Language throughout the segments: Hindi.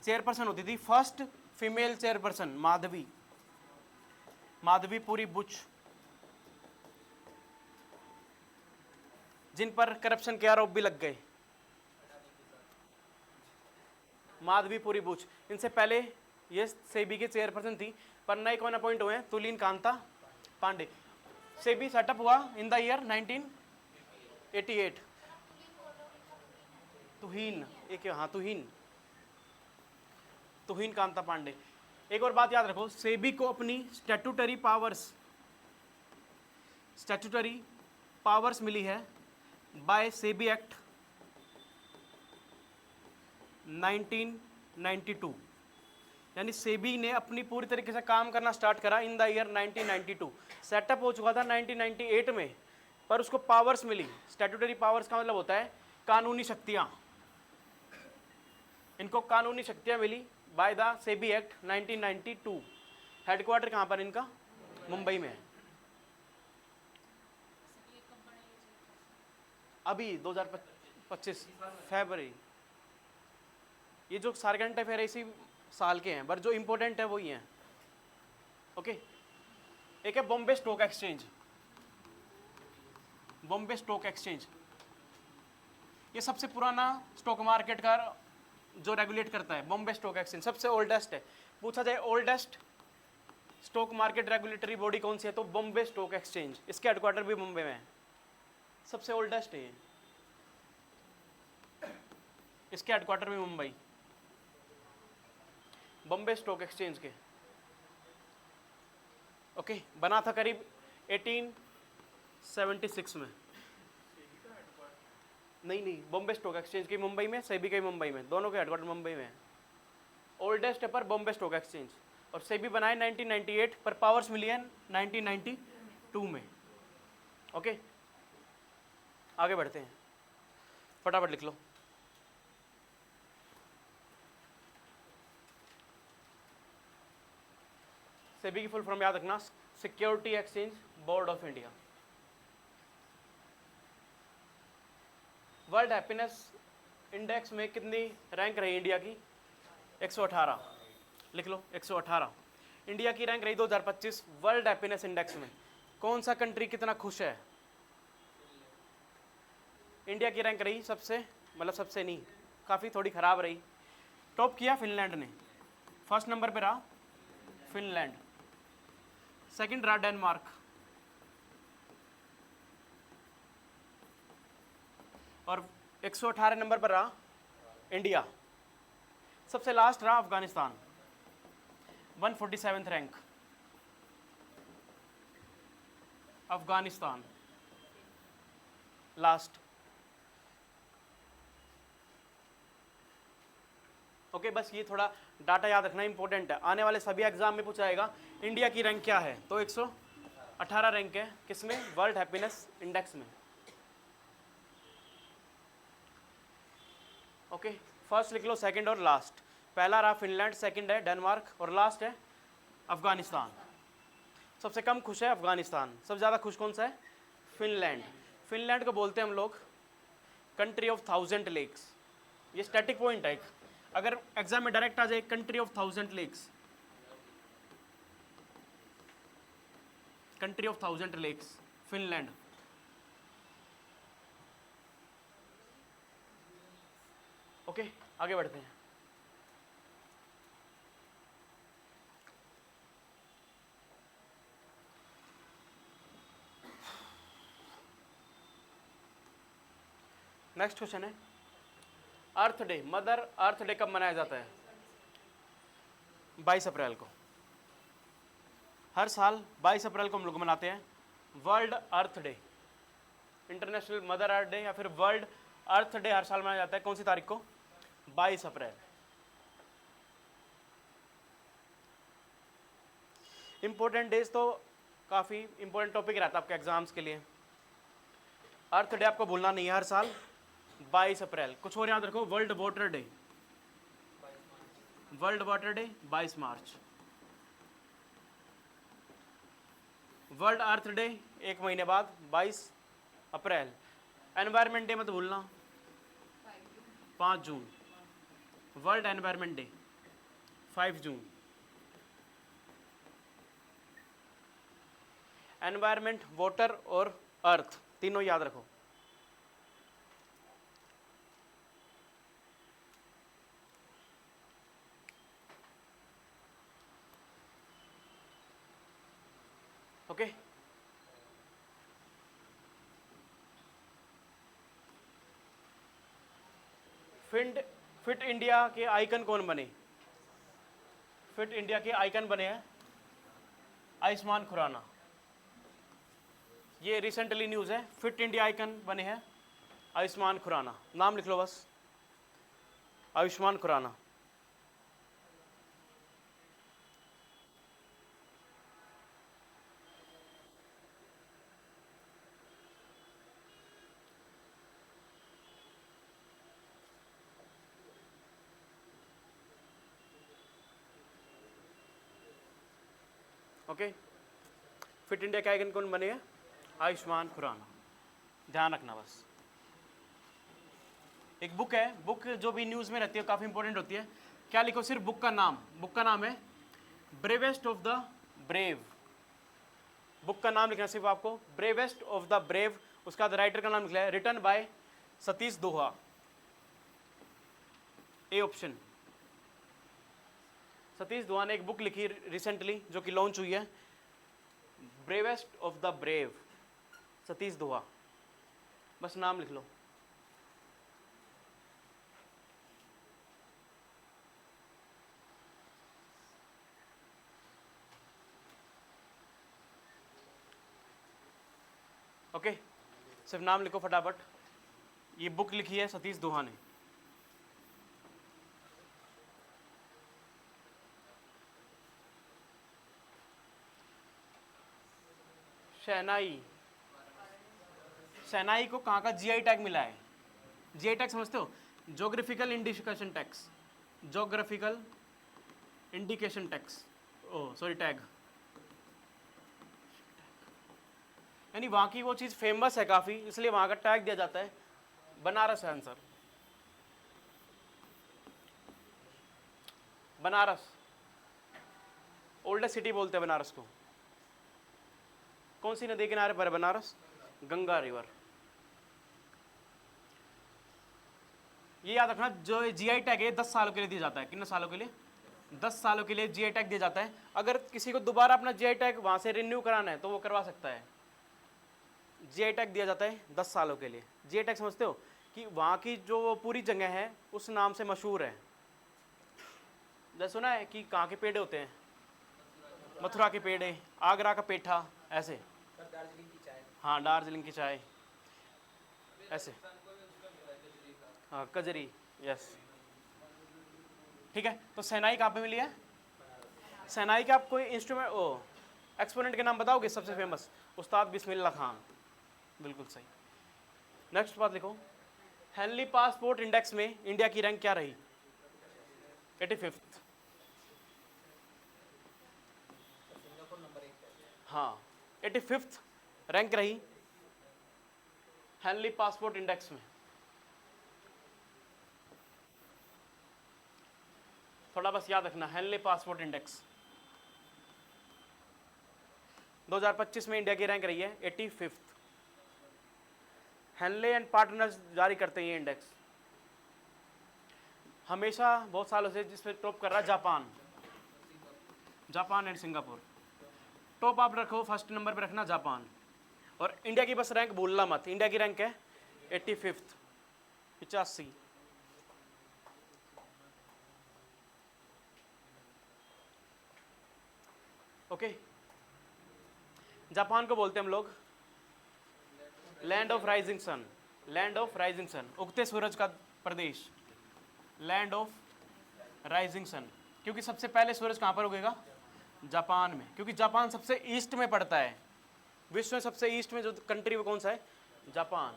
चेयरपर्सन होती थी, first female chairperson Madhavi, Madhabi Puri Buch, जिन पर करप्शन के आरोप भी लग गए। माधवीपुरी बुच, इनसे पहले ये सेबी के चेयरपर्सन थी, पर नए कौन अपॉइंट हुए हैं? तुलिन कांता पांडे। सेबी सेटअप हुआ इन द ईयर 1988। तुहीन, एक हाँ तुहीन कांता पांडे। एक और बात याद रखो, सेबी को अपनी स्टैट्यूटरी पावर्स मिली है बाय सेबी एक्ट 1992, यानी सेबी ने अपनी पूरी तरीके से काम करना स्टार्ट करा इन द ईयर 1992। सेटअप हो चुका था 1998 में, पर उसको पावर्स मिली। स्टैट्यूटरी पावर्स का मतलब होता है कानूनी शक्तियां। इनको कानूनी शक्तियां मिली by the SEBI act 1992। Headquarter कहां पर इनका? मुंबई में है। अभी 2025 फरवरी। ये जो सार्गेंट अफेयर इसी साल के हैं, पर जो इंपॉर्टेंट है वही हैं। ओके, एक है Bombay stock exchange. Bombay stock exchange ये सबसे पुराना स्टॉक मार्केट का जो रेगुलेट करता है। बॉम्बे स्टॉक एक्सचेंज सबसे ओल्डेस्ट है। पूछा जाए oldest stock market regulatory body कौन सी है, तो बॉम्बे स्टॉक एक्सचेंज। इसके हेडक्वार्टर भी मुंबई में है, सबसे ओल्डेस्ट है ये। इसके हेडक्वार्टर भी मुंबई, बॉम्बे स्टॉक एक्सचेंज के। ओके, बना था करीब 1876 में। नहीं, बॉम्बे स्टॉक एक्सचेंज की मुंबई में, सेबी के मुंबई में, दोनों के हेडक्वार्टर मुंबई में है। ओल्डेस्ट है पर बॉम्बे स्टॉक एक्सचेंज। और सेबी बनाए 1998, पर पावर्स मिली है 1992 में। ओके, आगे बढ़ते हैं, फटाफट लिख लो। सेबी की फुल फॉर्म याद रखना, security exchange board of India. World happiness index में कितनी रैंक रही इंडिया की? 118। लिख लो 118 इंडिया की रैंक रही 2025 वर्ल्ड हैप्पीनेस इंडेक्स में। कौन सा कंट्री कितना खुश है? इंडिया की रैंक रही सबसे, मतलब सबसे नहीं, काफ़ी थोड़ी ख़राब रही। टॉप किया फिनलैंड ने, फर्स्ट नंबर पे रहा फिनलैंड, सेकंड रहा डेनमार्क, और 118 नंबर पर रहा इंडिया। सबसे लास्ट रहा Afghanistan, 147 rank Afghanistan last. Okay, बस ये थोड़ा डाटा याद रखना इंपॉर्टेंट है, आने वाले सभी एग्जाम में पूछा जाएगा इंडिया की रैंक क्या है। तो 118 रैंक है किसमें? वर्ल्ड हैप्पीनेस इंडेक्स में। ओके, फर्स्ट लिख लो, सेकंड और लास्ट। पहला रहा फिनलैंड, सेकंड है डेनमार्क, और लास्ट है अफगानिस्तान। सबसे कम खुश है अफगानिस्तान, सबसे ज़्यादा खुश कौन सा है? फिनलैंड। फिनलैंड को बोलते हैं हम लोग कंट्री ऑफ 1000 लेक्स। ये स्टैटिक पॉइंट है एक, अगर एग्जाम में डायरेक्ट आ जाए country of 1000 lakes, country of 1000 lakes Finland. Okay, आगे बढ़ते हैं। नेक्स्ट क्वेश्चन है earth day. Mother earth day कब मनाया जाता है? 22 अप्रैल को। हर साल 22 अप्रैल को हम लोग मनाते हैं world earth day. International mother earth day या फिर वर्ल्ड अर्थ डे हर साल मनाया जाता है। कौन सी तारीख को? 22 अप्रैल। इंपॉर्टेंट डेज तो काफ़ी इंपॉर्टेंट टॉपिक रहता है आपके एग्जाम्स के लिए। अर्थ डे आपको भूलना नहीं है, हर साल 22 अप्रैल। कुछ और याद रखो, world water day, world water day 22 मार्च। वर्ल्ड अर्थ डे एक महीने बाद 22 अप्रैल। एनवायरनमेंट डे मत भूलना, 5 जून वर्ल्ड एनवायरनमेंट डे। 5 जून। एनवायरमेंट, वाटर और अर्थ, तीनों याद रखो। ओके फिट इंडिया के आइकन कौन बने? फिट इंडिया के आइकन बने हैं आयुष्मान खुराना। ये रिसेंटली न्यूज़ है, फिट इंडिया आइकन बने हैं आयुष्मान खुराना। नाम लिख लो बस, Ayushmann Khurrana. Okay fit India के आइकन कौन बने हैं? आयुष्मान खुराना। ध्यान रखना बस। एक बुक है, बुक जो भी न्यूज़ में रहती है काफ़ी इंपॉर्टेंट होती है। क्या लिखो? सिर्फ बुक का नाम। बुक का नाम है bravest of the brave. Book का नाम लिखना सिर्फ आपको, ब्रेवेस्ट ऑफ द ब्रेव। उसका राइटर का नाम लिखा है written by Satish Doha. A option. Satish Doha ने एक बुक लिखी रिसेंटली जो कि लॉन्च हुई है, bravest of the brave, Satish Doha. बस नाम लिख लो। ओके सिर्फ नाम लिखो फटाफट। ये बुक लिखी है सतीश दोहा ने। शहनाई, शहनाई को कहाँ का जीआई टैग मिला है? जीआई टैग समझते हो? Geographical indication tax, geographical indication tax, oh sorry tag. यानी वहाँ की वो चीज़ फेमस है काफ़ी, इसलिए वहाँ का टैग दिया जाता है। बनारस है आंसर, बनारस। ओल्डेस्ट सिटी बोलते हैं बनारस को। कौन सी नदी किनारे पर है बनारस? गंगा रिवर। ये याद रखना, जो जीआई टैग है 10 सालों के लिए दिया जाता है। कितने सालों के लिए? 10 सालों के लिए जीआई टैग दिया जाता है। अगर किसी को दोबारा अपना जीआई टैग वहाँ से रिन्यू कराना है तो वो करवा सकता है। जीआई टैग दिया जाता है 10 सालों के लिए। जीआई टैग समझते हो कि वहाँ की जो पूरी जगह है उस नाम से मशहूर है। जैसे सुना है कि कहाँ के पेड़ होते हैं? मथुरा के पेड़ है, आगरा का पेठा, ऐसे। दार्जिलिंग की चाय। हाँ दार्जिलिंग की चाय, ऐसे। हाँ कजरी, यस। ठीक है, तो सेनाई कहाँ पे मिली है? सेनाई का आप कोई इंस्ट्रूमेंट, ओ एक्सपोनेंट के नाम बताओगे? सबसे फेमस उस्ताद बिस्मिल्लाह खान। बिल्कुल सही। नेक्स्ट बात लिखो, हेनली पासपोर्ट इंडेक्स में इंडिया की रैंक क्या रही? 85th। सिंगापुर नंबर 1 पे। हाँ 85th रैंक रही हेनली पासपोर्ट इंडेक्स में। थोड़ा बस याद रखना, हेनली पासपोर्ट इंडेक्स 2025 में इंडिया की रैंक रही है 85th। हेनले एंड पार्टनर्स जारी करते हैं ये इंडेक्स हमेशा, बहुत सालों से। जिस पे टॉप कर रहा है Japan, Japan and Singapore. Top आप रखो, फर्स्ट नंबर पे रखना जापान। और इंडिया की बस रैंक भूलना मत, इंडिया की रैंक है 85th, 85। ओके जापान को बोलते हैं हम लोग land of rising sun, land of rising sun, उगते सूरज का प्रदेश, लैंड ऑफ राइजिंग सन। क्योंकि सबसे पहले सूरज कहाँ पर उगेगा? जापान में, क्योंकि जापान सबसे ईस्ट में पड़ता है। विश्व में सबसे ईस्ट में जो कंट्री वो कौन सा है? जापान।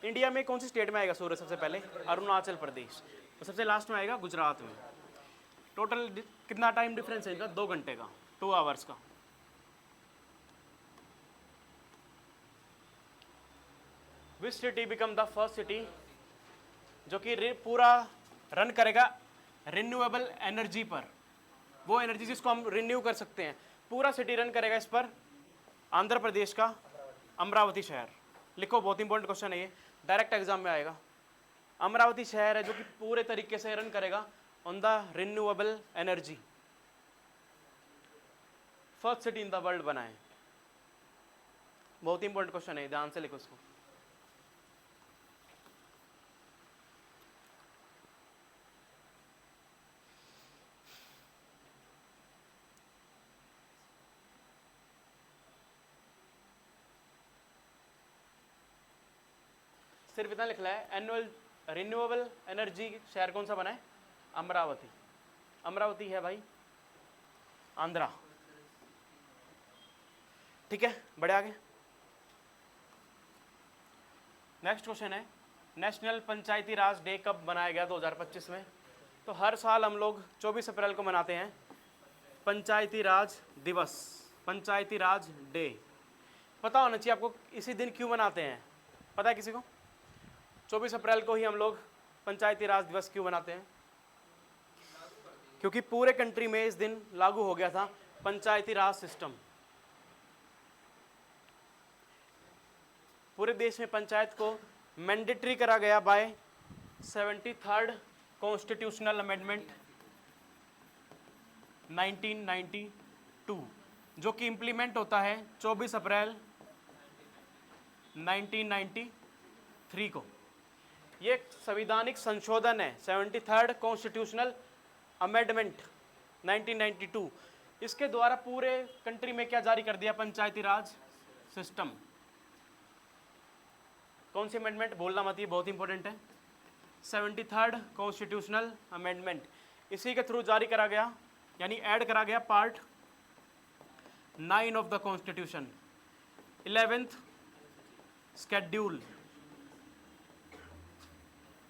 इंडिया में कौन सी स्टेट में आएगा सूरज सबसे पहले? अरुणाचल प्रदेश। और सबसे लास्ट में आएगा गुजरात में। टोटल कितना टाइम डिफरेंस है इनका? 2 घंटे का, 2 आवर्स का। Which city become the first city जो कि पूरा रन करेगा रिन्यूएबल एनर्जी पर, वो एनर्जी जिसको हम रिन्यू कर सकते हैं। पूरा सिटी रन करेगा इस पर आंध्र प्रदेश का अमरावती शहर। लिखो, बहुत इंपॉर्टेंट क्वेश्चन है ये, डायरेक्ट एग्जाम में आएगा। अमरावती शहर है जो कि पूरे तरीके से रन करेगा on the renewable energy. First city in the world बना है। बहुत इंपॉर्टेंट क्वेश्चन है, ध्यान से लिखो उसको। सिर्फ इतना लिखना है, एनुअल रिन्यूएबल एनर्जी शहर कौन सा बना है? अमरावती। अमरावती है भाई आंध्रा। ठीक है, बढ़े आगे। नेक्स्ट क्वेश्चन है, नेशनल पंचायती राज डे कब मनाया गया 2025 में? तो हर साल हम लोग 24 अप्रैल को मनाते हैं पंचायती राज दिवस, पंचायती राज डे। पता होना चाहिए आपको इसी दिन क्यों मनाते हैं, पता है किसी को? 24 अप्रैल को ही हम लोग पंचायती राज दिवस क्यों मनाते हैं? क्योंकि पूरे कंट्री में इस दिन लागू हो गया था पंचायती राज सिस्टम। पूरे देश में पंचायत को मैंडेटरी करा गया बाय 73rd कॉन्स्टिट्यूशनल अमेंडमेंट 1992, जो कि इम्प्लीमेंट होता है 24 अप्रैल 1993 को। ये एक संविधानिक संशोधन है, 73rd कॉन्स्टिट्यूशनल अमेंडमेंट 1992। इसके द्वारा पूरे कंट्री में क्या जारी कर दिया? पंचायती राज सिस्टम। कौन सी अमेंडमेंट? बोलना मत, ये बहुत इंपॉर्टेंट है। 73rd कॉन्स्टिट्यूशनल अमेंडमेंट, इसी के थ्रू जारी करा गया, यानी ऐड करा गया part 9 of the constitution, 11th schedule,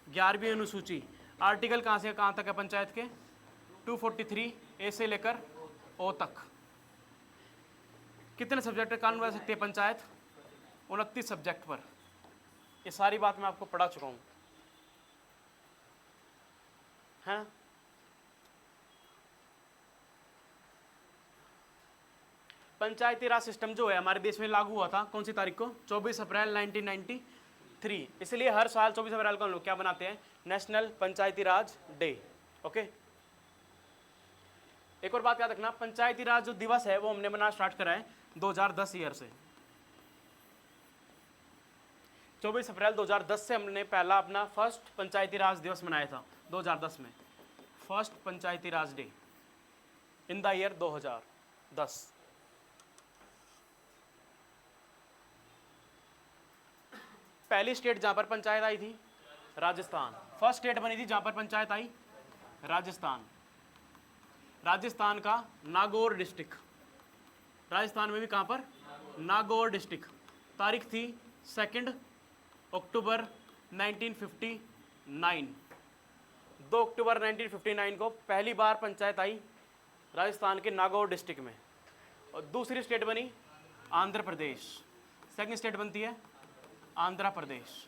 11वीं अनुसूची। आर्टिकल कहाँ से कहाँ तक है पंचायत के? 243 ए से लेकर ओ तक। कितने सब्जेक्ट कानून बना सकती है पंचायत? 29 सब्जेक्ट पर। ये सारी बात मैं आपको पढ़ा चुका हूँ, हैं? पंचायती राज सिस्टम जो है हमारे देश में लागू हुआ था कौन सी तारीख को? 24 अप्रैल 1993। इसलिए हर साल 24 अप्रैल को हम लोग क्या बनाते हैं? नेशनल पंचायती राज डे। ओके, एक और बात याद रखना, पंचायती राज जो दिवस है वो हमने मनाना स्टार्ट करा है 2010 ईयर से। 24 अप्रैल 2010 से हमने पहला अपना फर्स्ट पंचायती राज दिवस मनाया था 2010 में, first Panchayati Raj day in the year 2010। पहली स्टेट जहां पर पंचायत आई थी राजस्थान। फर्स्ट स्टेट बनी थी जहां पर पंचायत आई राजस्थान। राजस्थान का नागौर डिस्ट्रिक्ट, राजस्थान में भी कहां पर? नागौर डिस्ट्रिक्ट। तारीख थी 2 अक्टूबर 1959। 2 अक्टूबर 1959 को पहली बार पंचायत आई राजस्थान के नागौर डिस्ट्रिक्ट में। और दूसरी स्टेट बनी आंध्र प्रदेश। सेकंड स्टेट बनती है आंध्र प्रदेश,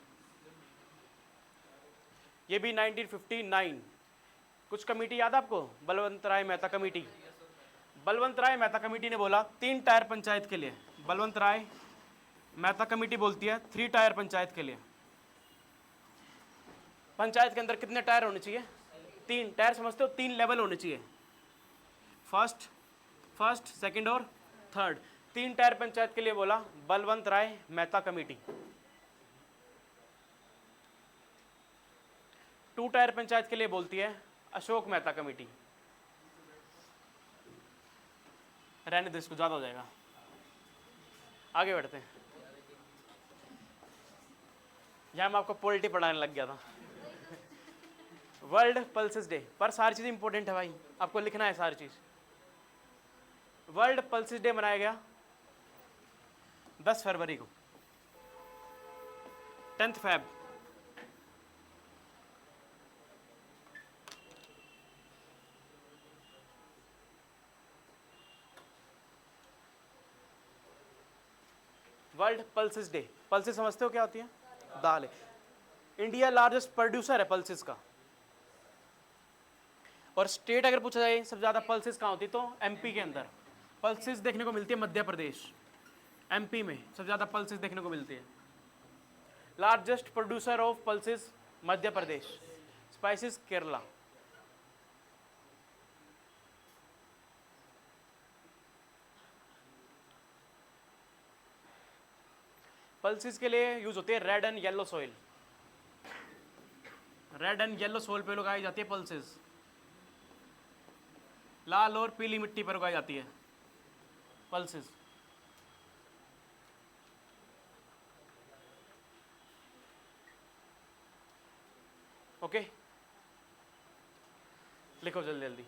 ये भी 1959। कुछ कमेटी याद है आपको? बलवंत राय मेहता कमेटी। बलवंत राय मेहता कमेटी ने बोला 3 टायर पंचायत के लिए। बलवंत राय मेहता कमेटी बोलती है 3 टायर पंचायत के लिए। पंचायत के अंदर कितने टायर होने चाहिए? 3 टायर, समझते हो? 3 लेवल होने चाहिए, फर्स्ट, सेकंड और थर्ड। 3 टायर पंचायत के लिए बोला बलवंत राय मेहता कमेटी। 2 टायर पंचायत के लिए बोलती है अशोक मेहता कमेटी। रहने दो, इसको ज़्यादा हो जाएगा, आगे बढ़ते हैं। यहाँ मैं आपको पॉलिटी पढ़ाने लग गया था। वर्ल्ड पल्सेस डे पर सारी चीज़ इंपॉर्टेंट है भाई, आपको लिखना है सारी चीज़। वर्ल्ड पल्सेस डे मनाया गया 10 फरवरी को, 10th Feb। World pulses day. Pulses समझते हो क्या होती है? दाल है। इंडिया लार्जेस्ट प्रोड्यूसर है पल्सेस का। और स्टेट अगर पूछा जाए सबसे ज़्यादा पल्सेस कहाँ होती है तो एमपी के अंदर पल्सेस देखने को मिलती है। मध्य प्रदेश, एमपी में सबसे ज़्यादा पल्सेस देखने को मिलती है। Largest producer of pulses Madhya Pradesh, spices Kerala. Pulses के लिए यूज होती है red and yellow soil, red and yellow soil पे उगाई जाती है पल्सेस। लाल और पीली मिट्टी पर उगाई जाती है पल्सेस। ओके, लिखो जल्दी जल्दी।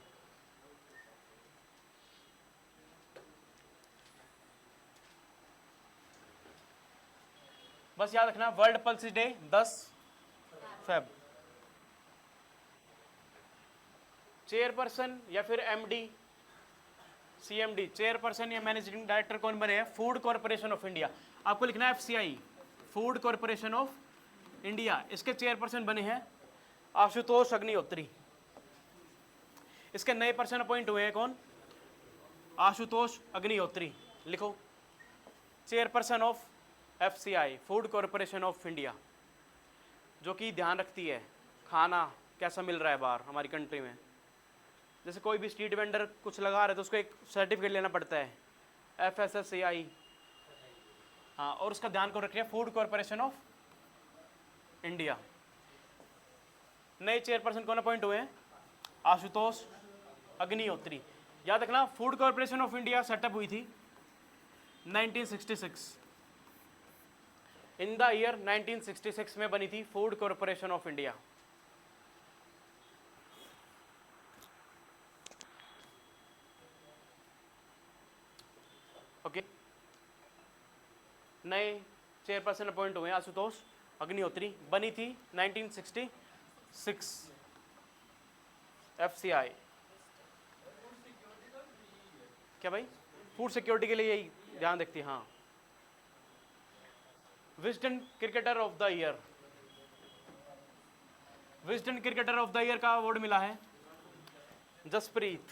बस याद रखना world pulses day 10 Feb. Chairperson या फिर एमडी, सीएमडी, चेयरपर्सन या मैनेजिंग डायरेक्टर कौन बने हैं? Food corporation of India. आपको लिखना है FCI, food corporation of India. इसके चेयरपर्सन बने हैं आशुतोष अग्निहोत्री। इसके नए पर्सन अपॉइंट हुए हैं कौन? आशुतोष अग्निहोत्री। लिखो chairperson of FCI, food corporation of India, जो कि ध्यान रखती है खाना कैसा मिल रहा है बाहर हमारी कंट्री में। जैसे कोई भी स्ट्रीट वेंडर कुछ लगा रहे तो उसको एक सर्टिफिकेट लेना पड़ता है, FSSAI। हाँ, और उसका ध्यान कौन रख रहा है? Food corporation of India. नए चेयरपर्सन कौन अपॉइंट हुए हैं? आशुतोष अग्निहोत्री। याद रखना food corporation of India setup हुई थी 1966। इन द ईयर 1966 में बनी थी food corporation of India. Okay, नए चेयरपर्सन अपॉइंट हुए आशुतोष अग्निहोत्री। बनी थी 1966 एफसीआई। क्या भाई? फूड सिक्योरिटी के लिए यही ध्यान रखती है। हाँ, Wisden cricketer of the year, Wisden cricketer of the year का अवार्ड मिला है जसप्रीत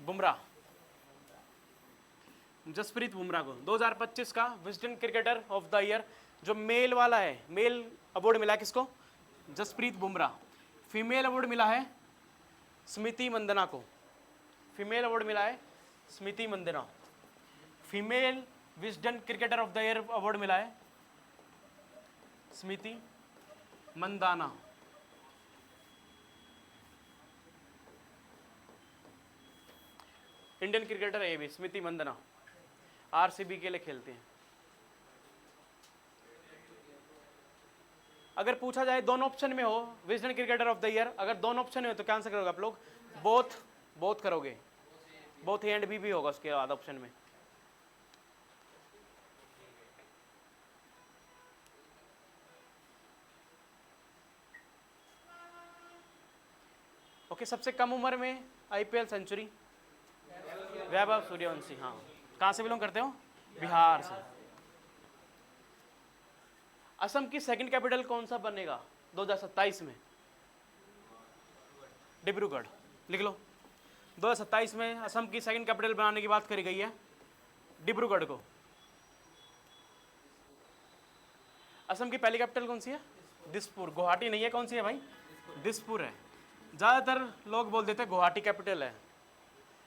बुमराह, जसप्रीत बुमराह को 2025 का Wisden cricketer of the year. जो मेल वाला है, मेल अवार्ड मिला है किसको? जसप्रीत बुमराह। फीमेल अवार्ड मिला है स्मृति मंदना को, फीमेल अवार्ड मिला है Smriti Mandhana. Female Wisden cricketer of the year award मिला है स्मृति मंदाना। इंडियन क्रिकेटर है ये भी, स्मृति मंदना, आरसीबी के लिए खेलते हैं। अगर पूछा जाए दोनों ऑप्शन में हो Wisden cricketer of the year, अगर दोनों ऑप्शन में हो तो क्या आंसर करोगे आप लोग? बोथ करोगे, बोथ ए एंड बी भी होगा उसके बाद ऑप्शन में। ओके, सबसे कम उम्र में आईपीएल सेंचुरी वैभव सूर्यवंशी। हाँ, कहाँ से बिलोंग करते हो? बिहार से। असम की सेकंड कैपिटल कौन सा बनेगा 2027 में? डिब्रूगढ़। लिख लो 2027 में असम की सेकंड कैपिटल बनाने की बात करी गई है डिब्रूगढ़ को। असम की पहली कैपिटल कौन सी है? दिसपुर। गुवाहाटी नहीं है, कौन सी है भाई? दिसपुर है। ज़्यादातर लोग बोल देते हैं गुवाहाटी कैपिटल है।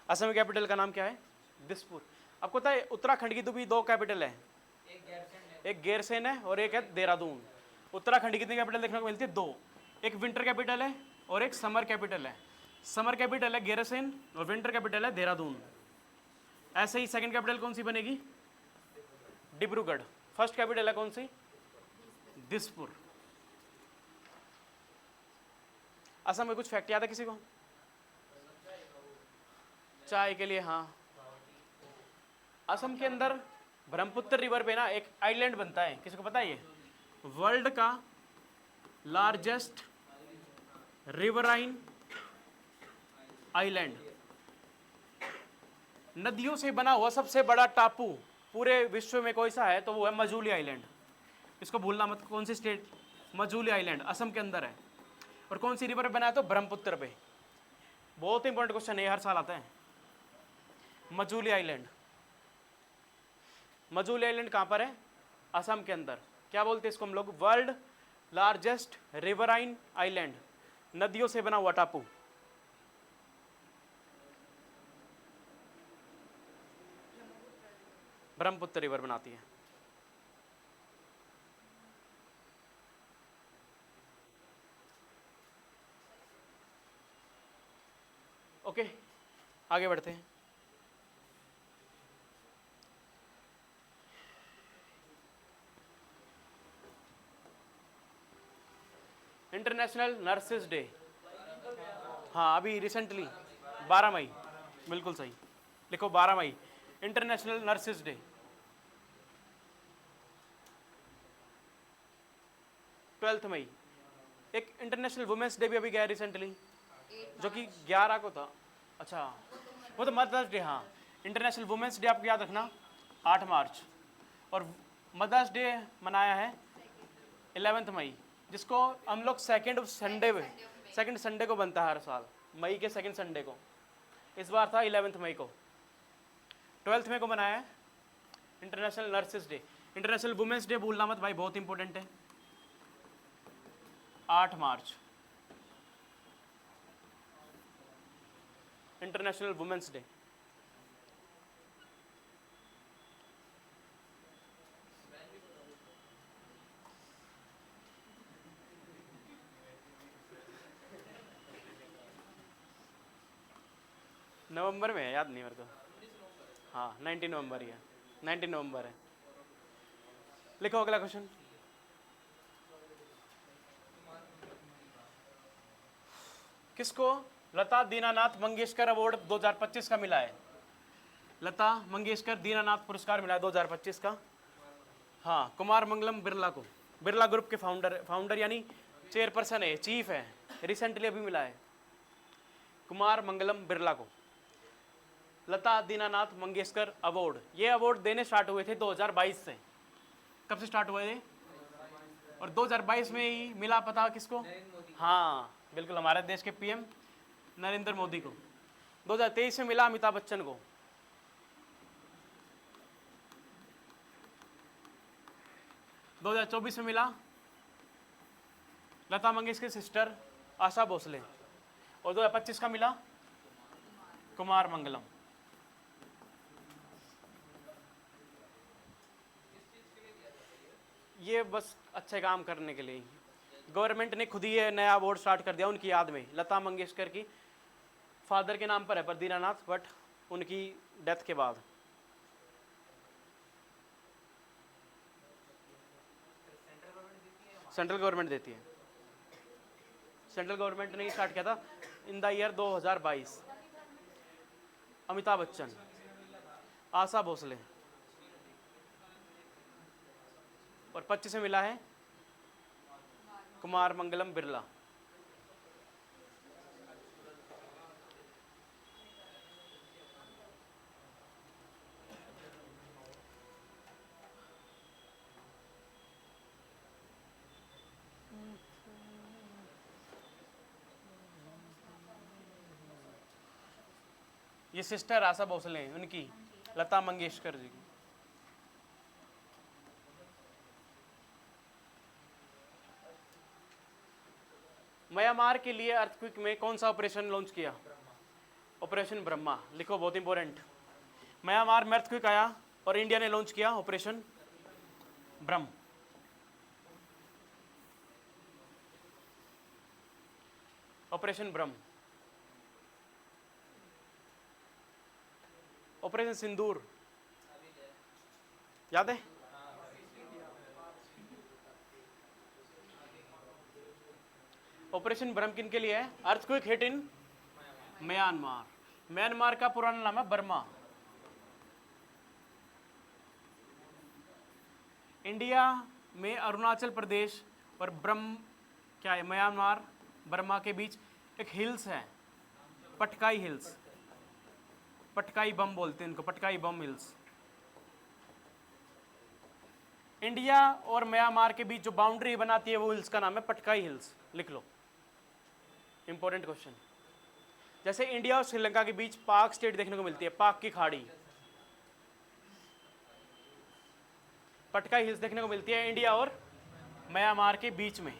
असम की कैपिटल का नाम क्या है? दिसपुर। आपको पता है उत्तराखंड की तो भी 2 कैपिटल है, एक गैरसैंण है और एक है देहरादून। उत्तराखंड की कितनी कैपिटल देखने को मिलती है? 2। एक विंटर कैपिटल है और एक समर कैपिटल है। समर कैपिटल है गैरसैंण और विंटर कैपिटल है देहरादून। ऐसे ही सेकंड कैपिटल कौन सी बनेगी? डिब्रूगढ़। फर्स्ट कैपिटल है कौन सी? दिसपुर। असम में कुछ फैक्ट याद है किसी को? चाय के लिए, हाँ, असम के अंदर ब्रह्मपुत्र रिवर पे ना एक आइलैंड बनता है, किसी को पता है? ये वर्ल्ड का लार्जेस्ट रिवराइन आइलैंड, नदियों से बना हुआ सबसे बड़ा टापू पूरे विश्व में कोई सा है तो वो है मजूली आइलैंड। इसको भूलना मत। कौन सी स्टेट? मजूली आइलैंड असम के अंदर है। और कौन सी रिवर पे बना है? तो ब्रह्मपुत्र पे। बहुत इंपॉर्टेंट क्वेश्चन है, हर साल आता है। मजूली आइलैंड, मजूली आइलैंड कहाँ पर है? असम के अंदर। क्या बोलते हैं इसको हम लोग? वर्ल्ड लार्जेस्ट रिवराइन आइलैंड, नदियों से बना हुआ टापू। ब्रह्मपुत्र रिवर बनाती है। ओके, आगे बढ़ते हैं। इंटरनेशनल नर्सेज डे, हाँ अभी रिसेंटली 12 मई, बिल्कुल सही, लिखो 12 मई इंटरनेशनल नर्सेज डे। ट्वेल्थ मई एक इंटरनेशनल वुमेंस डे भी अभी गया रिसेंटली, जो कि 11 को था। अच्छा, वो तो मदर्स डे, हाँ इंटरनेशनल वुमेंस डे आपको याद रखना 8 मार्च, और मदर्स डे मनाया है 11 मई, जिसको हम लोग सेकेंड संडे को बनता है हर साल, मई के सेकेंड संडे को। इस बार था 11 मई को। 12 मई को मनाया है international nurses day. International women's day भूलना मत भाई, बहुत इंपॉर्टेंट है। 8 मार्च इंटरनेशनल वुमेंस डे। नवंबर में है, याद नहीं मेरे को। हाँ 19 नवंबर ही है, 19 नवंबर है। लिखो अगला क्वेश्चन। किसको लता दीनानाथ मंगेशकर अवार्ड 2025 का मिला है? लता मंगेशकर दीनानाथ पुरस्कार मिला है 2025 का। हाँ, कुमार मंगलम बिरला को, बिरला ग्रुप के फाउंडर यानी चेयरपर्सन है, चीफ है, रिसेंटली अभी मिला है कुमार मंगलम बिरला को लता दीनानाथ मंगेशकर अवार्ड। ये अवार्ड देने स्टार्ट हुए थे 2022 से। कब से स्टार्ट हुए थे? और 2022 में ही मिला, पता किसको? हाँ बिल्कुल, हमारे देश के पीएम नरेंद्र मोदी को। 2023 में मिला अमिताभ बच्चन को। दो 2024 में मिला लता मंगेशकर सिस्टर आशा भोसले, और 2025 का मिला कुमार मंगलम। ये बस अच्छे काम करने के लिए गवर्नमेंट ने खुद ही ये नया अवार्ड स्टार्ट कर दिया उनकी याद में। लता मंगेशकर की फादर के नाम पर है पर दीनानाथ, बट उनकी डेथ के बाद। सेंट्रल गवर्नमेंट देती है। सेंट्रल गवर्नमेंट ने स्टार्ट किया था in the year 2022। Amitabh Bachchan, Asha Bhosle, और 25 में मिला है कुमार मंगलम बिरला। ये सिस्टर आशा भोसले हैं उनकी, लता मंगेशकर जी की। म्यांमार के लिए अर्थक्वेक में कौन सा ऑपरेशन लॉन्च किया? ऑपरेशन ब्रह्मा। लिखो, बहुत इंपॉर्टेंट। म्यांमार में अर्थक्वेक आया और इंडिया ने लॉन्च किया ऑपरेशन ब्रह्म। ऑपरेशन ब्रह्म। ऑपरेशन सिंदूर याद है? ऑपरेशन ब्रह्म किन के लिए है? Earthquake hit in Myanmar. Myanmar का पुराना नाम है बर्मा। इंडिया में अरुणाचल प्रदेश और क्या है, म्यांमार बर्मा के बीच एक हिल्स है, पटकाई हिल्स। पटकाई बम बोलते हैं इनको, पटकाई बम हिल्स। इंडिया और म्यांमार के बीच जो बाउंड्री बनाती है वो हिल्स का नाम है पटकाई हिल्स। लिख लो, इंपॉर्टेंट क्वेश्चन। जैसे इंडिया और श्रीलंका के बीच पाक स्टेट देखने को मिलती है, पाक की खाड़ी, पटकाई हिल्स देखने को मिलती है इंडिया और म्यांमार के बीच में।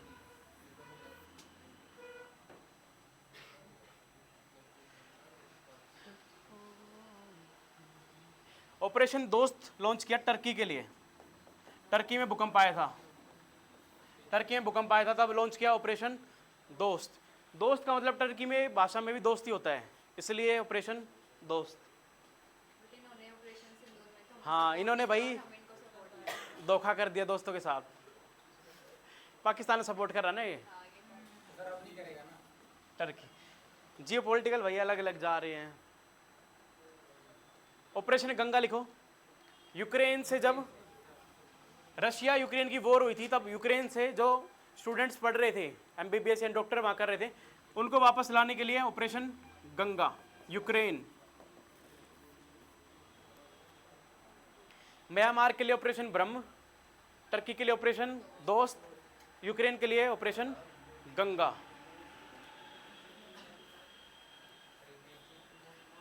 ऑपरेशन दोस्त लॉन्च किया टर्की के लिए। टर्की में भूकंप आया था, टर्की में भूकंप आया था, तब लॉन्च किया ऑपरेशन दोस्त। दोस्त का मतलब टर्की में भाषा में भी दोस्ती होता है, इसलिए ऑपरेशन दोस्त। इन्होंने ऑपरेशन सिंदूर में तो हाँ, इन्होंने भाई हम इनको सपोर्ट किया। धोखा कर दिया दोस्तों के साथ। पाकिस्तान सपोर्ट कर रहा ना ये सर अब नहीं करेगा ना। टर्की। जियो पॉलिटिकल भाई अलग अलग जा रहे हैं। ऑपरेशन गंगा लिखो। यूक्रेन से जब रशिया यूक्रेन की वॉर हुई थी, तब यूक्रेन से जो स्टूडेंट्स पढ़ रहे थे, एमबीबीएस या डॉक्टर वहाँ कर रहे थे, उनको वापस लाने के लिए ऑपरेशन गंगा। यूक्रेन। म्यांमार के लिए ऑपरेशन ब्रह्म, टर्की के लिए ऑपरेशन दोस्त, यूक्रेन के लिए ऑपरेशन गंगा।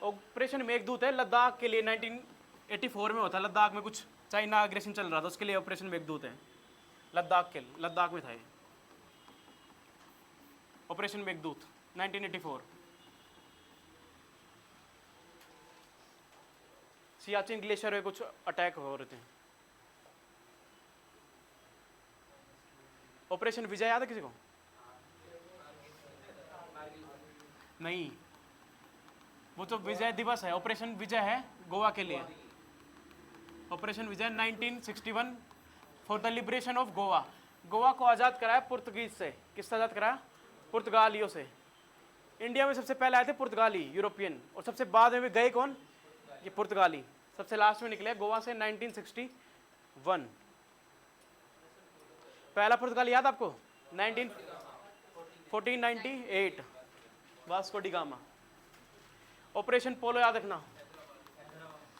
ऑपरेशन मेघदूत है लद्दाख के लिए, 1984 में होता है। लद्दाख में कुछ चाइना अग्रेशन चल रहा था, उसके लिए ऑपरेशन मेघदूत है। लद्दाख में था ये ऑपरेशन मेघदूत 1984। सियाचिन ग्लेशियर में कुछ अटैक हो रहे थे। ऑपरेशन विजय याद है किसी को? नहीं, वो तो विजय दिवस है। ऑपरेशन विजय है गोवा के लिए। Operation Vijay 1961 for the liberation of Goa. Goa को आज़ाद कराया पुर्तगीज से। किससे आज़ाद कराया? पुर्तगालियों से। इंडिया में सबसे पहले आए थे पुर्तगाली, यूरोपियन, और सबसे बाद में भी गए कौन? ये पुर्तगाली। सबसे लास्ट में निकले गोवा से 1961। पहला पुर्तगाली याद आपको? 1498 वास्को डी गामा। ऑपरेशन पोलो याद रखना,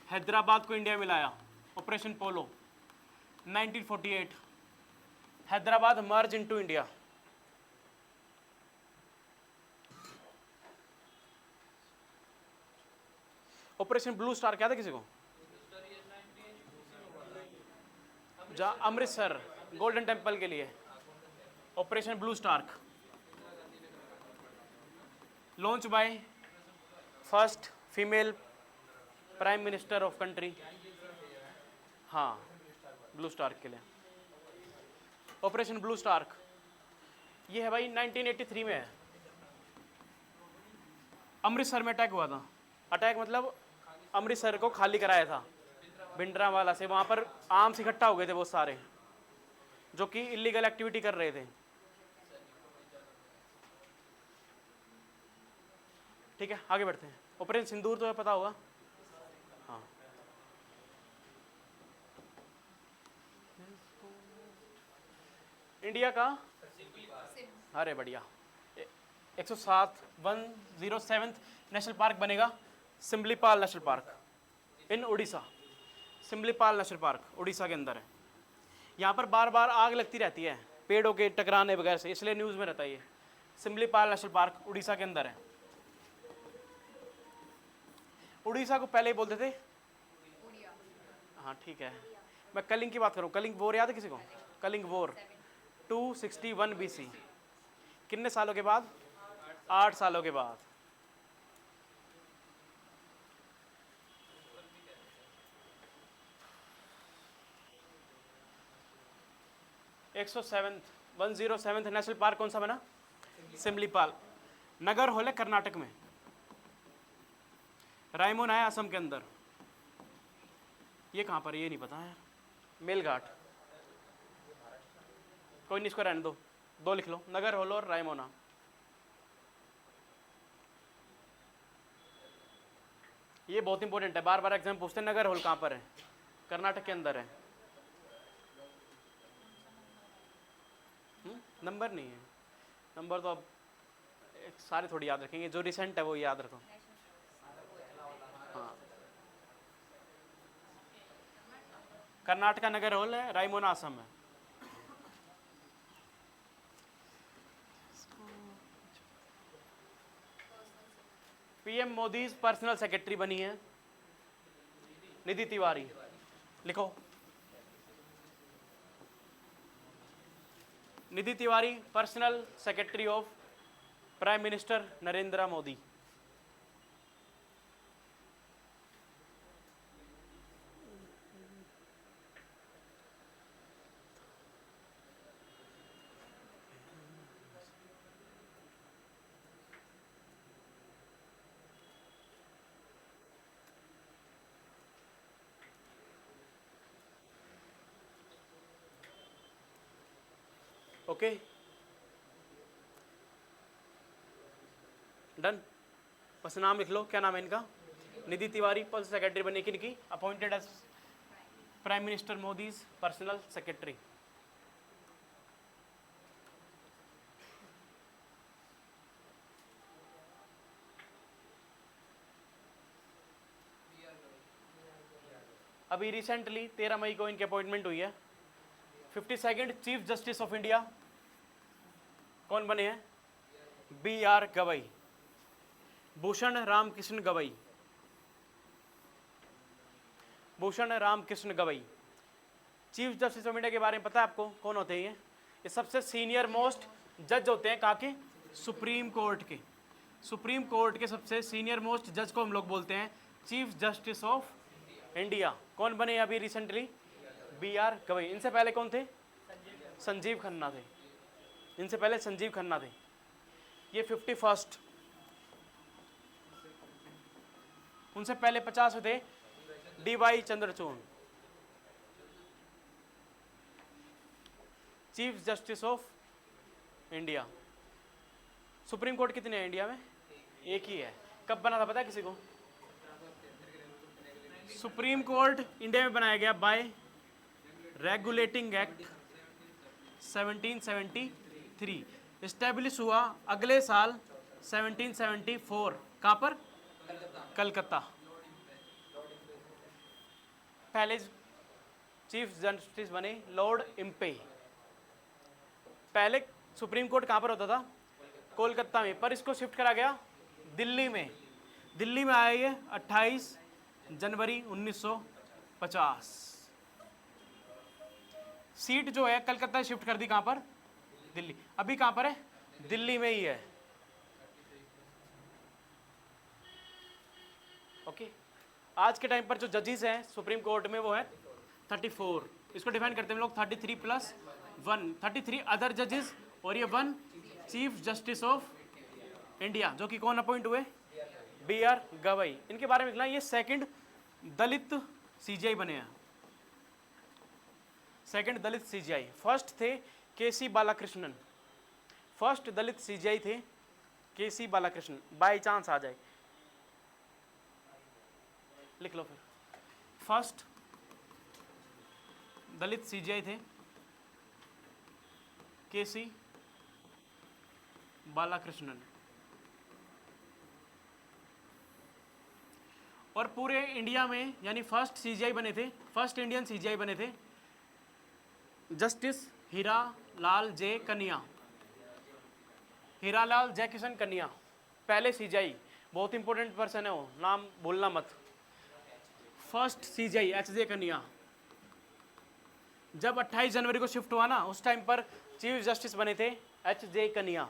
हैदराबाद को इंडिया में लाया। ऑपरेशन पोलो 1948, Hyderabad merge into India. Operation blue star क्या था किसी को? जहाँ अमृतसर गोल्डन टेम्पल के लिए operation blue star launch by first female prime minister of country. हाँ, ब्लू स्टार के लिए ऑपरेशन ब्लू स्टार। ये है भाई 1983 में है। अमृतसर में अटैक हुआ था। अटैक मतलब अमृतसर को खाली कराया था भिंडरांवाला से। वहाँ पर आर्म्स इकट्ठा हो गए थे बहुत सारे, जो कि इलीगल एक्टिविटी कर रहे थे। ठीक है, आगे बढ़ते हैं। ऑपरेशन सिंदूर तो पता होगा। हाँ, इंडिया का, अरे बढ़िया, 107 नेशनल पार्क बनेगा Similipal national park in Orissa. Similipal national park Orissa के अंदर है। यहाँ पर बार बार आग लगती रहती है पेड़ों के टकराने वगैरह से, इसलिए न्यूज़ में रहता है ये। सिमलीपाल नेशनल पार्क उड़ीसा के अंदर है। उड़ीसा को पहले ही बोलते थे, हाँ ठीक है। मैं कलिंग की बात करूँ, कलिंग वॉर याद है किसी को? Kalinga war 261 BC। कितने सालों के बाद? 8 सालों के बाद। एक 107 नेशनल पार्क कौन सा बना? सिमलीपाल। नगर होल है कर्नाटक में। रायमोना है असम के अंदर। ये कहाँ पर? ये नहीं पता है। मेलघाट, कोई नहीं, इसको रहने दो, 2 लिख लो, नगर होल और रायमोना। ये बहुत इंपॉर्टेंट है, बार बार एग्जाम पूछते हैं नगर होल कहाँ पर है। कर्नाटक के अंदर है। नंबर नहीं है, नंबर तो अब सारे थोड़ी याद रखेंगे, जो रिसेंट है वो याद रखो। हाँ, कर्नाटका नगर होल है, रायमोना असम है। पीएम मोदी पर्सनल सेक्रेटरी बनी है निधि तिवारी। लिखो, Nidhi Tiwari personal secretary of prime minister Narendra Modi. Okay, done. बस नाम लिख लो, क्या नाम है इनका? निधि तिवारी पर्सनल सेक्रेटरी बनी किनकी? Appointed as prime minister Modi's personal secretary. अभी रिसेंटली 13 मई को इनकी अपॉइंटमेंट हुई है। 52nd chief justice of India कौन बने हैं? BR Gavai, Bhushan Ramkrishna Gavai, Bhushan Ramkrishna Gavai. Chief justice of India के बारे में पता है आपको कौन होते हैं? ये सबसे सीनियर मोस्ट जज होते हैं। कहाँ के? सुप्रीम कोर्ट के। सुप्रीम कोर्ट के सबसे सीनियर मोस्ट जज को हम लोग बोलते हैं चीफ जस्टिस ऑफ इंडिया। कौन बने अभी रिसेंटली? BR गवई। इनसे पहले कौन थे? संजीव खन्ना थे। इनसे पहले संजीव खन्ना थे। ये 51st। उनसे पहले 50 थे DY Chandrachud, chief justice of India. Supreme court कितने हैं इंडिया में? एक ही है। कब बना था पता है किसी को? सुप्रीम कोर्ट इंडिया में बनाया गया बाय रेगुलेटिंग एक्ट 1773। इस्टेब्लिश हुआ अगले साल 1774। कहाँ पर? कलकत्ता। पहले चीफ जस्टिस बने लॉर्ड इम्पे। पहले सुप्रीम कोर्ट कहाँ पर होता था? कोलकाता में, पर इसको शिफ्ट करा गया दिल्ली में। दिल्ली में आया ये 28 जनवरी 1950। सीट जो है कलकत्ता शिफ्ट कर दी। कहाँ पर? दिल्ली। अभी कहाँ पर है? दिल्ली में ही है। ओके। आज के टाइम पर जो जजेस हैं सुप्रीम कोर्ट में वो है 34। इसको डिफाइन करते हैं हम लोग 33 + 1, 33 अदर जजेस और ये 1 चीफ जस्टिस ऑफ इंडिया, जो कि कौन अपॉइंट हुए? BR गवई। इनके बारे में लिखना, ये सेकंड दलित CGI बने हैं। सेकंड दलित CGI। फर्स्ट थे KC बालाकृष्णन। फर्स्ट दलित CGI थे KC बालाकृष्णन। बाय चांस आ जाए लिख लो फिर। फर्स्ट दलित CGI थे KC बालाकृष्णन। और पूरे इंडिया में यानी फर्स्ट CGI बने थे, फर्स्ट इंडियन CGI बने थे जस्टिस हीरा लाल जे कन्या। हीरा लाल जय किशन कन्या पहले CGI। बहुत इंपॉर्टेंट पर्सन है वो, नाम भूलना मत। फर्स्ट CGI HJ कन्या। जब 28 जनवरी को शिफ्ट हुआ ना, उस टाइम पर चीफ जस्टिस बने थे HJ कन्या।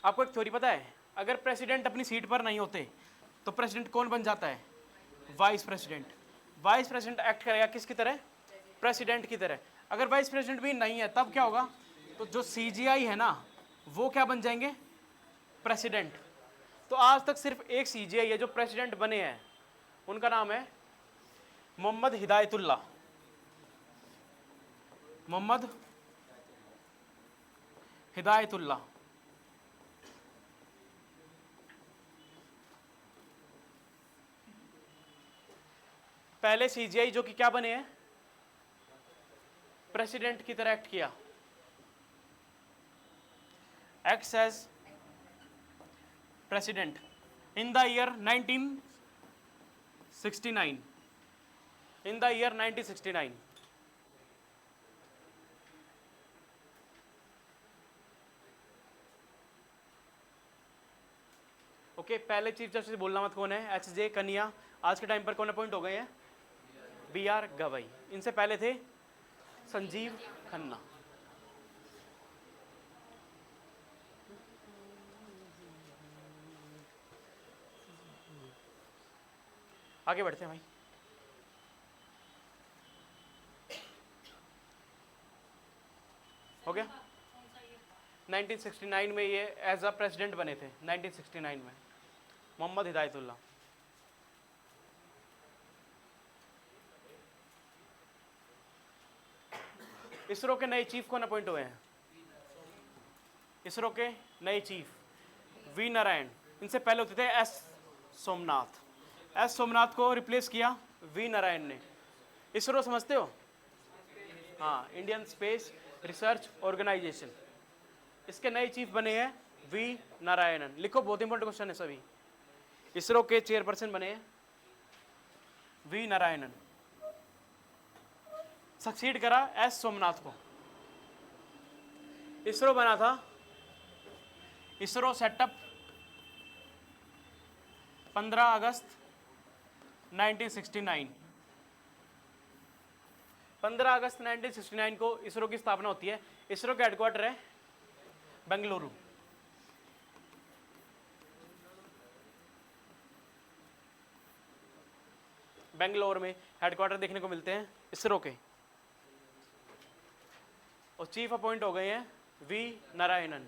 आपको एक थ्योरी पता है? अगर प्रेसिडेंट अपनी सीट पर नहीं होते तो प्रेसिडेंट कौन बन जाता है? Vice president. Vice president act करेगा किसकी तरह? प्रेसिडेंट की तरह। अगर वाइस प्रेसिडेंट भी नहीं है तब क्या होगा? तो जो CGI है ना वो क्या बन जाएंगे? प्रेसिडेंट। तो आज तक सिर्फ एक CGI है जो प्रेसिडेंट बने हैं, उनका नाम है मोहम्मद हिदायतुल्लाह। मोहम्मद हिदायतुल्लाह। पहले CGI जो कि क्या बने हैं? प्रेसिडेंट की तरह एक्ट किया। Acts as president in the year 1969। In the year 1969। Okay, पहले चीफ जस्टिस बोलना मत कौन है? HJ कनिया। आज के टाइम पर कौन अपॉइंट हो गए हैं? BR गवई। इनसे पहले थे संजीव खन्ना। आगे बढ़ते हैं भाई। हो गया। 1969 में ये एज अ प्रेसिडेंट बने थे। 1969 में मोहम्मद हिदायतुल्लाह। इसरो के नए चीफ कौन अपॉइंट हुए हैं? इसरो के नए चीफ वी नारायण। इनसे पहले होते थे एस सोमनाथ। एस सोमनाथ को रिप्लेस किया वी नारायण ने। इसरो समझते हो? हाँ, इंडियन स्पेस रिसर्च ऑर्गेनाइजेशन। इसके नए चीफ बने हैं वी नारायणन। लिखो, बहुत इंपॉर्टेंट क्वेश्चन है सभी। इसरो के चेयरपर्सन बने हैं वी नारायणन। सक्सीड करा एस सोमनाथ को। इसरो बना था, इसरो सेटअप 15 अगस्त 1969। 15 अगस्त 1969 को इसरो की स्थापना होती है। इसरो का हेडक्वार्टर है बेंगलुरु। बेंगलोर में हेडक्वार्टर देखने को मिलते हैं इसरो के। और चीफ अपॉइंट हो गए हैं वी नारायणन।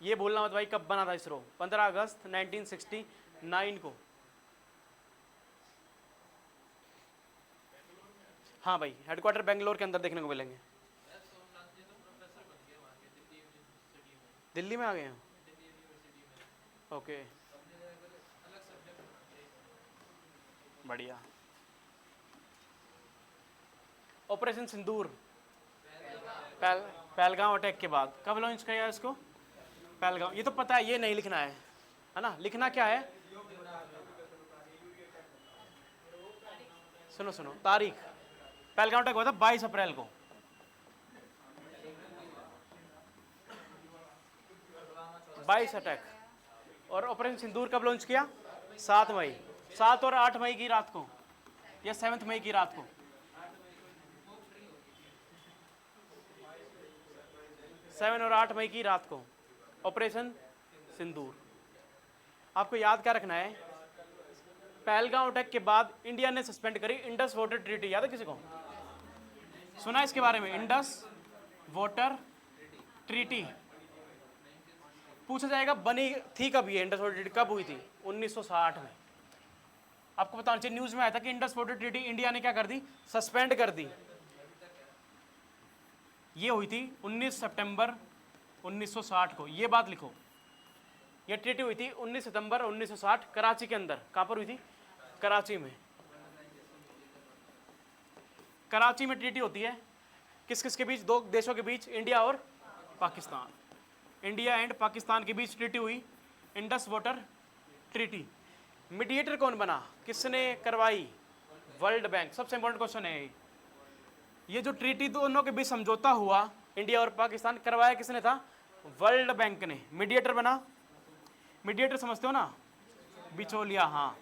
ये बोलना मत भाई कब बना था इसरो? 15 अगस्त 1969 को। हाँ भाई, हेडक्वार्टर बेंगलोर के अंदर देखने को मिलेंगे। दिल्ली में आ गए हैं? ओके, बढ़िया। ऑपरेशन सिंदूर पहलगांव अटैक के बाद कब लॉन्च किया इसको? पहलगांव। ये तो पता है, ये नहीं लिखना है ना? लिखना क्या है? सुनो सुनो तारीख। पहलगांव अटैक हुआ था 22 अप्रैल को। अटैक। और ऑपरेशन सिंदूर कब लॉन्च किया? 7 मई। 7 और 8 मई की रात को या 7 मई की रात को? 7 और 8 मई की रात को ऑपरेशन सिंदूर। आपको याद क्या रखना है? पहलगांव अटैक के बाद इंडिया ने सस्पेंड करी इंडस वाटर ट्रीटी। याद है किसी को? सुना है इसके बारे में? Indus water treaty. पूछा जाएगा बनी थी कब ये इंडस वाटर ट्रीटी, कब हुई थी? 1960 में। आपको बताना चाहिए, न्यूज में आया था कि इंडस वाटर ट्रीटी इंडिया ने क्या कर दी? सस्पेंड कर दी। ये हुई थी 19 सितंबर 1960 को। ये बात लिखो, ये ट्रीटी हुई थी 19 सितंबर 1960 कराची के अंदर। कहाँ पर हुई थी? कराची में। कराची में ट्रीटी होती है किस किस के बीच? 2 देशों के बीच, इंडिया और पाकिस्तान। इंडिया एंड पाकिस्तान के बीच ट्रीटी हुई, इंडस वाटर ट्रीटी। मीडिएटर कौन बना? किसने करवाई? World bank. सबसे इंपॉर्टेंट क्वेश्चन है ये जो ट्रीटी दोनों के बीच समझौता हुआ इंडिया और पाकिस्तान, करवाया किसने था? वर्ल्ड बैंक ने। मीडिएटर बना, मीडिएटर समझते हो ना? बिचौलिया। हाँ,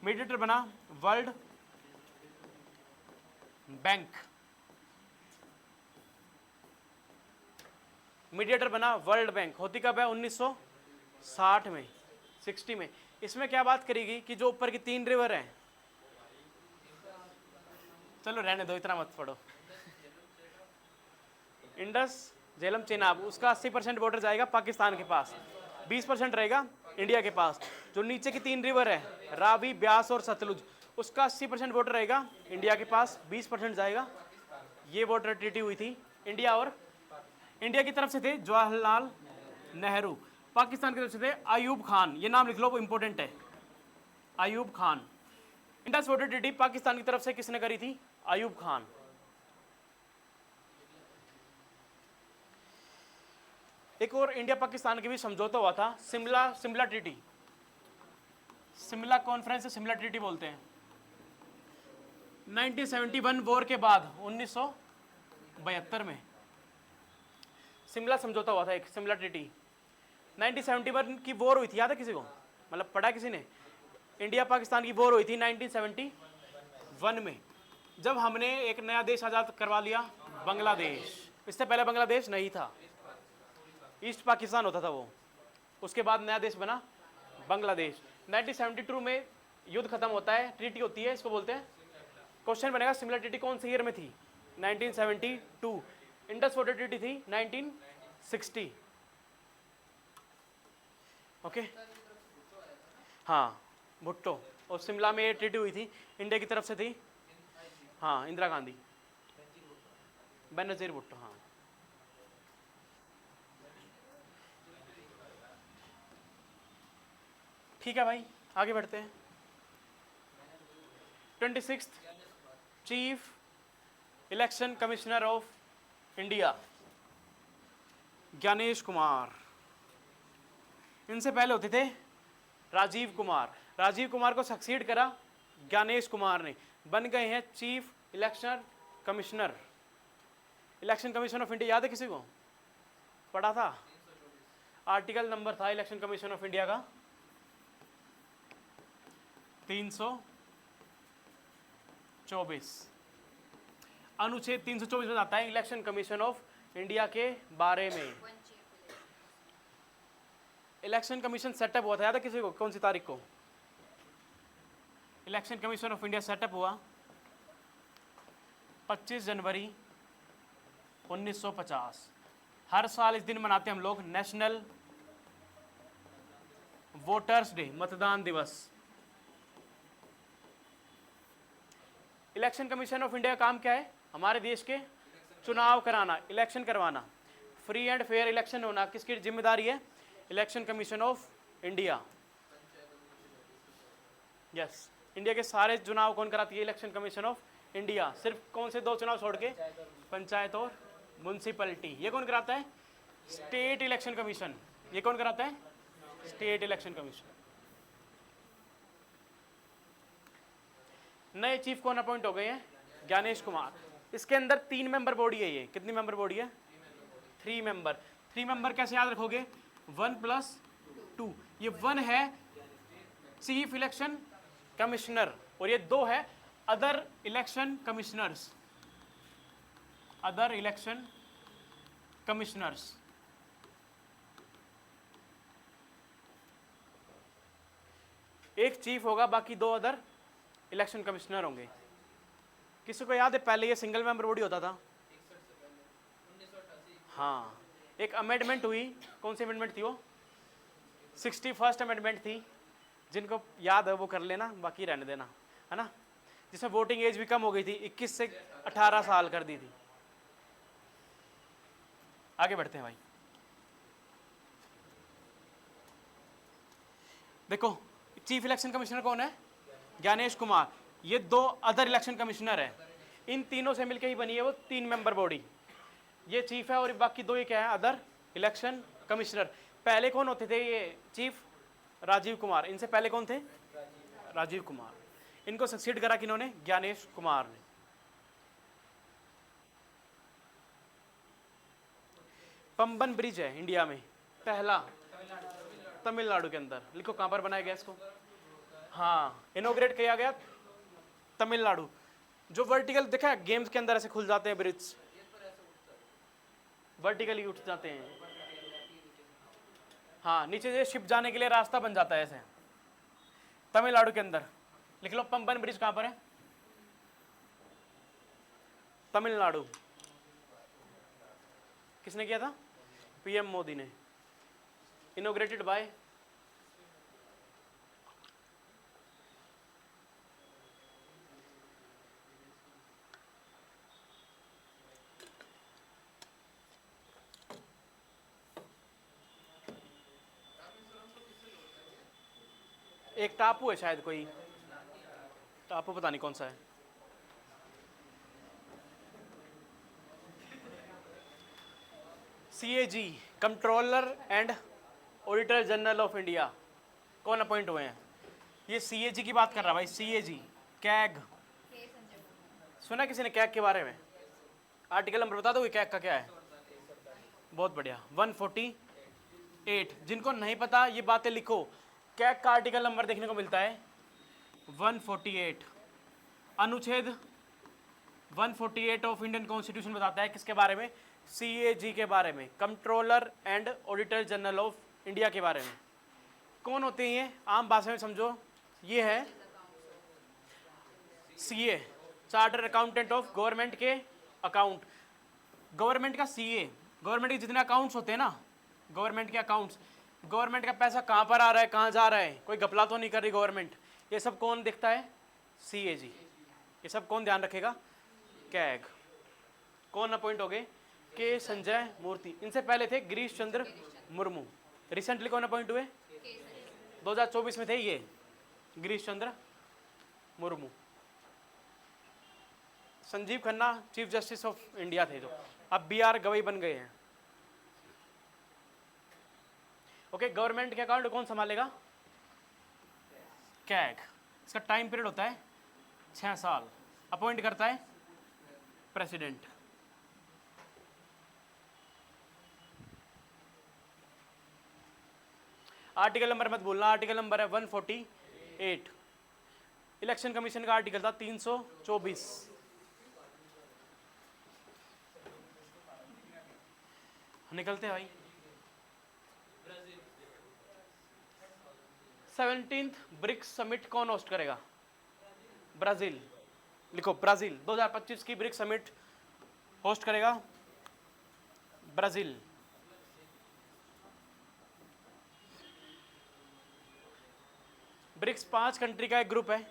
मीडिएटर बना वर्ल्ड बैंक। मीडिएटर बना वर्ल्ड बैंक। होती कब है? 1960 में, 60 में। इसमें क्या बात करेगी कि जो ऊपर की 3 रिवर हैं, चलो रहने दो, इतना मत पढ़ो। इंडस, झेलम, चेनाब, उसका 80% बॉर्डर जाएगा पाकिस्तान के पास, 20% रहेगा इंडिया के पास। जो नीचे की 3 रिवर है, रावी, ब्यास और सतलुज, उसका 80% बॉर्डर रहेगा इंडिया के पास, 20% जाएगा। ये बॉर्डर ट्रीटी हुई थी इंडिया और इंडिया की तरफ से थे जवाहरलाल नेहरू, पाकिस्तान की तरफ से थे अयूब खान। ये नाम लिख लो, वो इंपॉर्टेंट है, Ayub Khan. Indus water treaty Pakistan की तरफ से किसने करी थी? अयूब खान। एक और इंडिया पाकिस्तान के बीच समझौता हुआ था, सिमला ट्रीटी। सिमला कॉन्फ्रेंस, सिमला ट्रीटी बोलते हैं। 1971 वॉर के बाद 1972 में सिमला समझौता हुआ था, एक सिमला ट्रीटी। 1971 की वॉर हुई थी, याद है किसी को? मतलब पढ़ा किसी ने? इंडिया पाकिस्तान की वॉर हुई थी 1971 में, जब हमने एक नया देश आज़ाद करवा लिया, बांग्लादेश। इससे पहले बांग्लादेश नहीं था, ईस्ट पाकिस्तान होता था वो। उसके बाद नया देश बना बांग्लादेश। 1972 में युद्ध खत्म होता है, ट्रीटी होती है, इसको बोलते हैं। क्वेश्चन बनेगा सिमिलर ट्रीटी कौन से ईयर में थी? 1972। इंडस वाटर ट्रीटी थी 1960। ओके हाँ, भुट्टो। और शिमला में ये ट्रीटी हुई थी, इंडिया की तरफ से थी, हाँ, इंदिरा गांधी, बेनजीर भुट्टो। हाँ, ठीक है भाई, आगे बढ़ते हैं। 26 chief election commissioner of India Gyanesh Kumar. इनसे पहले होते थे राजीव कुमार। राजीव कुमार को सक्सीड करा ज्ञानेश कुमार ने, बन गए हैं chief election commissioner. Election commission of India याद है किसी को? पढ़ा था? आर्टिकल नंबर था इलेक्शन कमीशन ऑफ इंडिया का 324। अनुच्छेद 324 में आता है इलेक्शन कमीशन ऑफ इंडिया के बारे में। इलेक्शन कमीशन सेटअप हुआ था, याद है किसी को? कौन सी तारीख को election commission of India setup हुआ? 25 जनवरी 1950। हर साल इस दिन मनाते हैं हम लोग, नेशनल वोटर्स डे, मतदान दिवस। इलेक्शन कमीशन ऑफ इंडिया का काम क्या है? हमारे देश के चुनाव कराना, इलेक्शन करवाना, फ्री एंड फेयर इलेक्शन होना किसकी जिम्मेदारी है? Election commission of India. Yes, India के सारे चुनाव कौन कराती है? Election commission of India. सिर्फ कौन से दो चुनाव छोड़ के? पंचायत और म्युनिसिपैलिटी। ये कौन कराता है? State election commission. ये कौन कराता है? State election commission. नए चीफ कौन अपॉइंट हो गए हैं? ज्ञानेश कुमार। इसके अंदर 3 मेंबर बॉडी है ये। कितनी मेंबर बॉडी है? 3 मेंबर। 3 मेंबर कैसे याद रखोगे? 1+2। ये 1 है चीफ इलेक्शन कमिश्नर और ये 2 है other election commissioners. Other election commissioners. एक चीफ होगा, बाकी 2 अदर इलेक्शन कमिश्नर होंगे। किसी को याद है पहले ये सिंगल मेंबर बॉडी होता था? हाँ, एक अमेंडमेंट हुई। कौन सी अमेंडमेंट थी वो? 61st अमेंडमेंट थी। जिनको याद है वो कर लेना, बाकी रहने देना, है ना? जिसमें वोटिंग एज भी कम हो गई थी, 21 से 18 साल कर दी थी। आगे बढ़ते हैं भाई। देखो, चीफ इलेक्शन कमिश्नर कौन है? ज्ञानेश कुमार। ये 2 अदर इलेक्शन कमिश्नर है। इन तीनों से मिलकर ही बनी है वो 3 मेंबर बॉडी। ये चीफ है और बाकी 2 ये क्या है? Other election commissioner. पहले कौन होते थे ये चीफ? राजीव कुमार। इनसे पहले कौन थे? राजीव कुमार। इनको सक्सीड करा किन्होंने? ज्ञानेश कुमार ने। पंबन ब्रिज है इंडिया में पहला, तमिलनाडु के अंदर। लिखो कहां पर बनाया गया इसको? हाँ, इनोग्रेट किया गया तमिलनाडु। जो वर्टिकल देखा है गेम्स के अंदर ऐसे खुल जाते हैं ब्रिज, वर्टिकली उठ जाते हैं। हाँ, नीचे से शिप जाने के लिए रास्ता बन जाता है ऐसे तमिलनाडु के अंदर। लिख लो पंबन ब्रिज कहां पर है? तमिलनाडु। किसने किया था? पीएम मोदी ने। इनोग्रेटेड बाय एक टापू है शायद, कोई टापू, पता नहीं कौन सा है। CAG, controller and auditor general of India, कौन अपॉइंट हुए हैं? ये CAG की बात कर रहा भाई। CAG, CAG. सुना किसी ने कैग के बारे में? आर्टिकल नंबर बता दो कैग का क्या है? बहुत बढ़िया, 148। जिनको नहीं पता ये बातें लिखो। कैग का आर्टिकल नंबर देखने को मिलता है 148। अनुच्छेद 148 ऑफ इंडियन कॉन्स्टिट्यूशन बताता है किसके बारे में? CAG के बारे में, controller and auditor general of India के बारे में। कौन होते हैं ये? आम भाषा में समझो, ये है CA, charter accountant of government के अकाउंट। गवर्नमेंट का CA, गवर्नमेंट के जितने अकाउंट्स होते हैं ना, गवर्नमेंट के अकाउंट्स, गवर्नमेंट का पैसा कहाँ पर आ रहा है, कहाँ जा रहा है, कोई घपला तो नहीं कर रही गवर्नमेंट, ये सब कौन देखता है? CAG। ये सब कौन ध्यान रखेगा? कैग। कौन अपॉइंट हो गए? के संजय मूर्ति। इनसे पहले थे गिरीश चंद्र मुर्मू। रिसेंटली कौन अपॉइंट हुए? 2024 में थे ये Girish Chandra Murmu. Sanjiv Khanna chief justice of India थे, जो अब BR गवई बन गए हैं। ओके, गवर्नमेंट के अकाउंट कौन संभालेगा? कैग। इसका टाइम पीरियड होता है 6 साल। अपॉइंट करता है प्रेसिडेंट। आर्टिकल नंबर मत भूलना, आर्टिकल नंबर है 148। इलेक्शन कमीशन का आर्टिकल था 324। निकलते हैं भाई। 17th ब्रिक्स समिट कौन होस्ट करेगा? ब्राजील। लिखो ब्राजील। 2025 की ब्रिक्स समिट होस्ट करेगा ब्राजील। ब्रिक्स 5 कंट्री का एक ग्रुप है,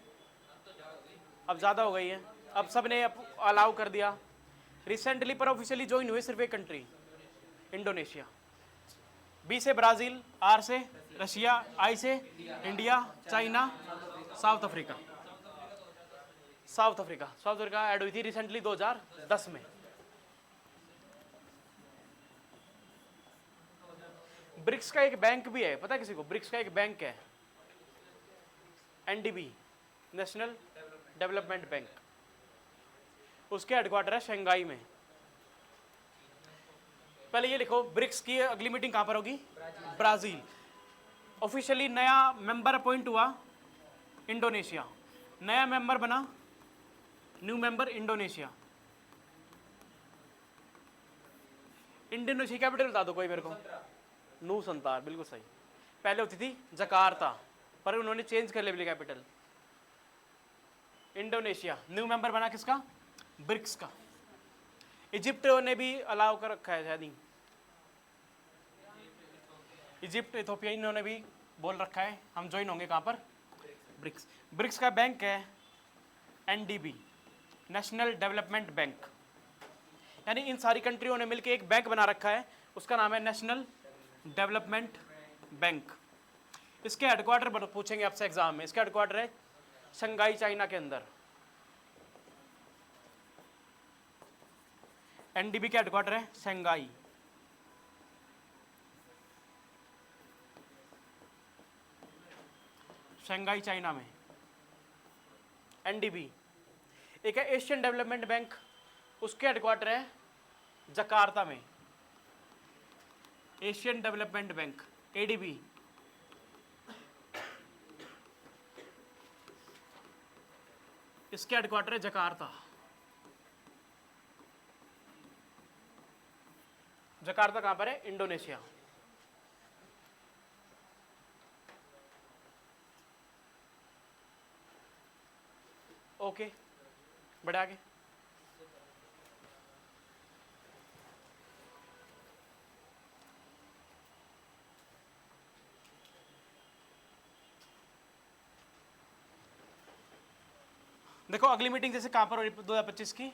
अब ज़्यादा हो गई है, अब सब ने अलाउ कर दिया। रिसेंटली पर ऑफिशियली ज्वाइन हुए सिर्फ एक कंट्री, इंडोनेशिया। B से ब्राज़ील, R से रशिया, I से India, China, south Africa. South Africa add हुई थी रिसेंटली 2010 में। ब्रिक्स का एक बैंक भी है, पता है किसी को? ब्रिक्स का एक बैंक है NDB, नेशनल डेवलपमेंट बैंक। उसके हेडक्वार्टर है शंघाई में। पहले ये लिखो, ब्रिक्स की अगली मीटिंग कहाँ पर होगी? ब्राजील। ऑफिशियली नया मेंबर अपॉइंट हुआ इंडोनेशिया। नया मेंबर बना, new member Indonesia. Indonesia capital बता दो कोई मेरे को। नूसंतार, बिल्कुल सही। पहले होती थी जकार्ता, पर उन्होंने चेंज कर लिया कैपिटल। इंडोनेशिया न्यू मेंबर बना किसका? ब्रिक्स का। इजिप्ट ने भी अलाउ कर रखा है शायद। इजिप्ट, इथोपिया, इन्होंने भी बोल रखा है हम ज्वाइन होंगे कहाँ पर? ब्रिक्स। ब्रिक्स का बैंक है NDB, नेशनल डेवलपमेंट बैंक। यानी इन सारी कंट्रियों ने मिलकर एक बैंक बना रखा है, उसका नाम है नेशनल डेवलपमेंट बैंक। इसके हेडक्वार्टर पूछेंगे आपसे एग्जाम में। इसका हेडक्वार्टर है शंघाई, चाइना के अंदर। NDB का हेडक्वार्टर है शंघाई। शंघाई चाइना में NDB। एक है एशियन डेवलपमेंट बैंक, उसके हेडक्वार्टर है जकार्ता में। Asian development bank ADB। इसके हेडक्वार्टर है जकार्ता। जकार्ता कहाँ पर है? इंडोनेशिया। ओके, बढ़े आगे। देखो अगली मीटिंग जैसे कहाँ पर हो रही 2025 की?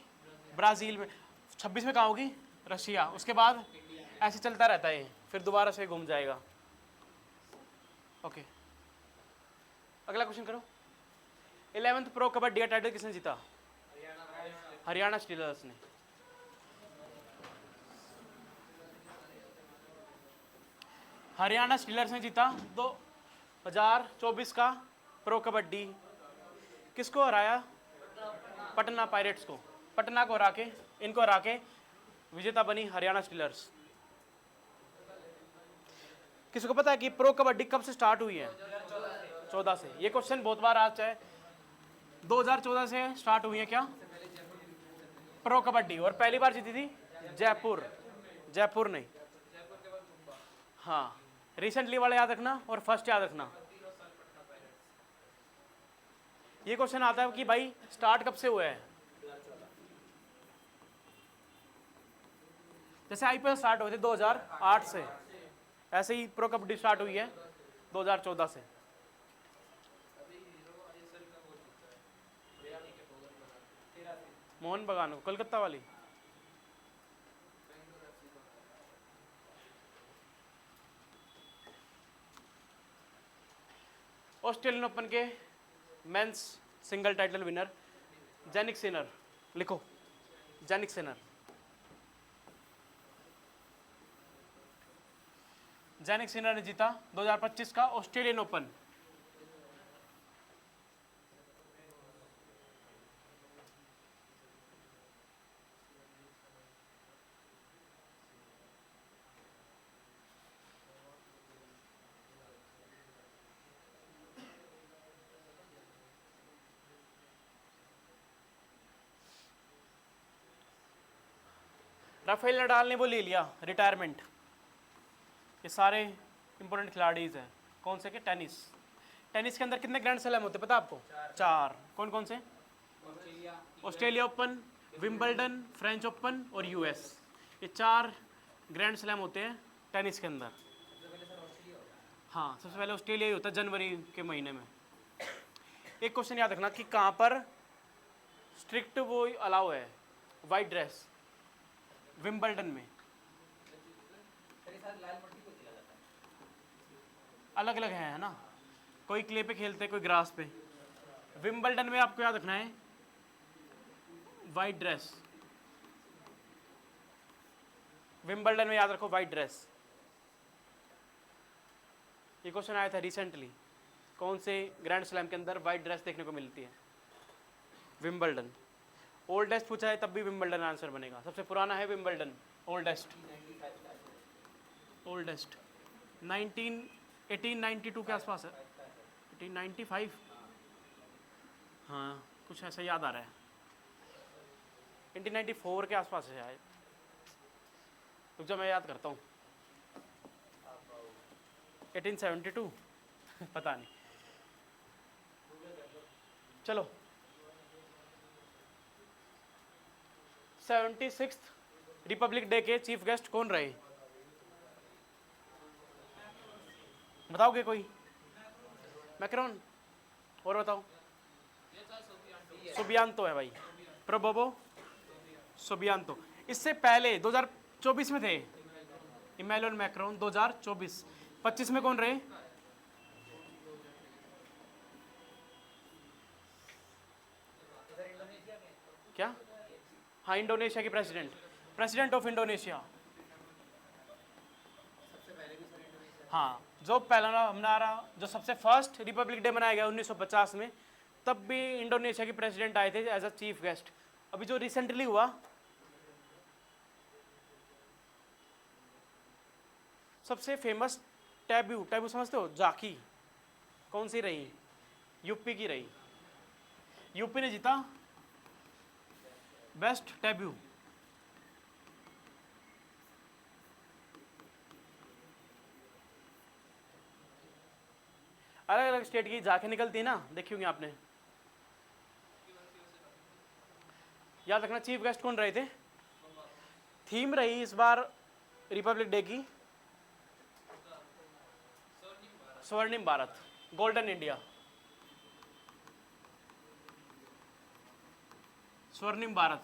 ब्राज़ील में। 26 में कहाँ होगी? रशिया। उसके बाद ऐसे चलता रहता है, फिर दोबारा से घूम जाएगा। ओके, अगला क्वेश्चन करो। 11th प्रो कबड्डी का टाइटल किसने जीता? हरियाणा स्टीलर्स ने। हरियाणा स्टीलर्स ने जीता 2024 का प्रो कबड्डी। किसको हराया? पटना पायरेट्स को। पटना को हरा के, इनको हरा के विजेता बनी हरियाणा स्टीलर्स। किसी को पता है कि प्रो कबड्डी कब से स्टार्ट हुई है? 14 से। ये क्वेश्चन बहुत बार आ चाहे 2014 से स्टार्ट हुई है क्या प्रो कबड्डी, और पहली बार जीती थी जयपुर, जयपुर नहीं, हाँ रिसेंटली वाला याद रखना और फर्स्ट याद रखना। ये क्वेश्चन आता है कि भाई स्टार्ट कब से हुआ है, जैसे आईपीएल स्टार्ट हुए थे 2008 से, ऐसे ही प्रो कबड्डी स्टार्ट हुई है 2014 से। मोहन बगान कोलकाता वाली, ऑस्ट्रेलियन ओपन के men's single title winner Jannik Sinner, लिखो जैनिक सिनर। जैनिक सिनर ने जीता 2025 का ऑस्ट्रेलियन ओपन। राफेल नडाल ने वो ले लिया रिटायरमेंट। ये सारे इंपॉर्टेंट खिलाड़ीज हैं, कौन से के टेनिस, टेनिस के अंदर कितने ग्रैंड स्लैम होते हैं पता आपको? चार। कौन कौन से? Australia open, Wimbledon, French open और यूएस, ये चार ग्रैंड स्लैम होते हैं टेनिस के अंदर। हाँ सबसे पहले ऑस्ट्रेलिया ही होता है जनवरी के महीने में। एक क्वेश्चन याद रखना कि कहाँ पर स्ट्रिक्ट वो अलाउ है वाइट ड्रेस, विंबलडन में। अलग अलग है ना, कोई क्ले पे खेलते हैं कोई ग्रास पे। विंबलडन में आपको याद रखना है वाइट ड्रेस, विंबलडन में याद रखो वाइट ड्रेस। ये क्वेश्चन आया था रिसेंटली, कौन से ग्रैंड स्लैम के अंदर वाइट ड्रेस देखने को मिलती है? विंबलडन। ओल्डेस्ट पूछा है तब भी विंबलडन आंसर बनेगा, सबसे पुराना है विंबलडन। ओल्डेस्ट 1892 के आसपास है, 1895, हाँ कुछ ऐसा याद आ रहा है, 1894 के आसपास है शायद। रुक जा मैं याद करता हूँ, 1872 पता नहीं। चलो 76th रिपब्लिक डे के चीफ गेस्ट कौन रहे बताओगे कोई? मैक्रोन, और बताओ? सुबियांतो है भाई, प्रबोबो सुबियांतो। इससे पहले 2024 में थे इमैनुअल मैक्रोन, 2024। 25 में कौन रहे? क्या? हाँ इंडोनेशिया के प्रेसिडेंट, प्रेसिडेंट ऑफ इंडोनेशिया। हाँ जो पहला हमारा जो सबसे फर्स्ट रिपब्लिक डे मनाया गया 1950 में, तब भी इंडोनेशिया के प्रेसिडेंट आए थे एज अ चीफ गेस्ट। अभी जो रिसेंटली हुआ सबसे फेमस टैब्यू, टैब्यू समझते हो? जाकी, कौन सी रही? यूपी की रही, यूपी ने जीता बेस्ट टैब्यू। अलग अलग स्टेट की झांकी निकलती है ना, देखी होंगी आपने। याद रखना चीफ गेस्ट कौन रहे थे। थीम रही इस बार रिपब्लिक डे की स्वर्णिम भारत, गोल्डन इंडिया, स्वर्णिम भारत,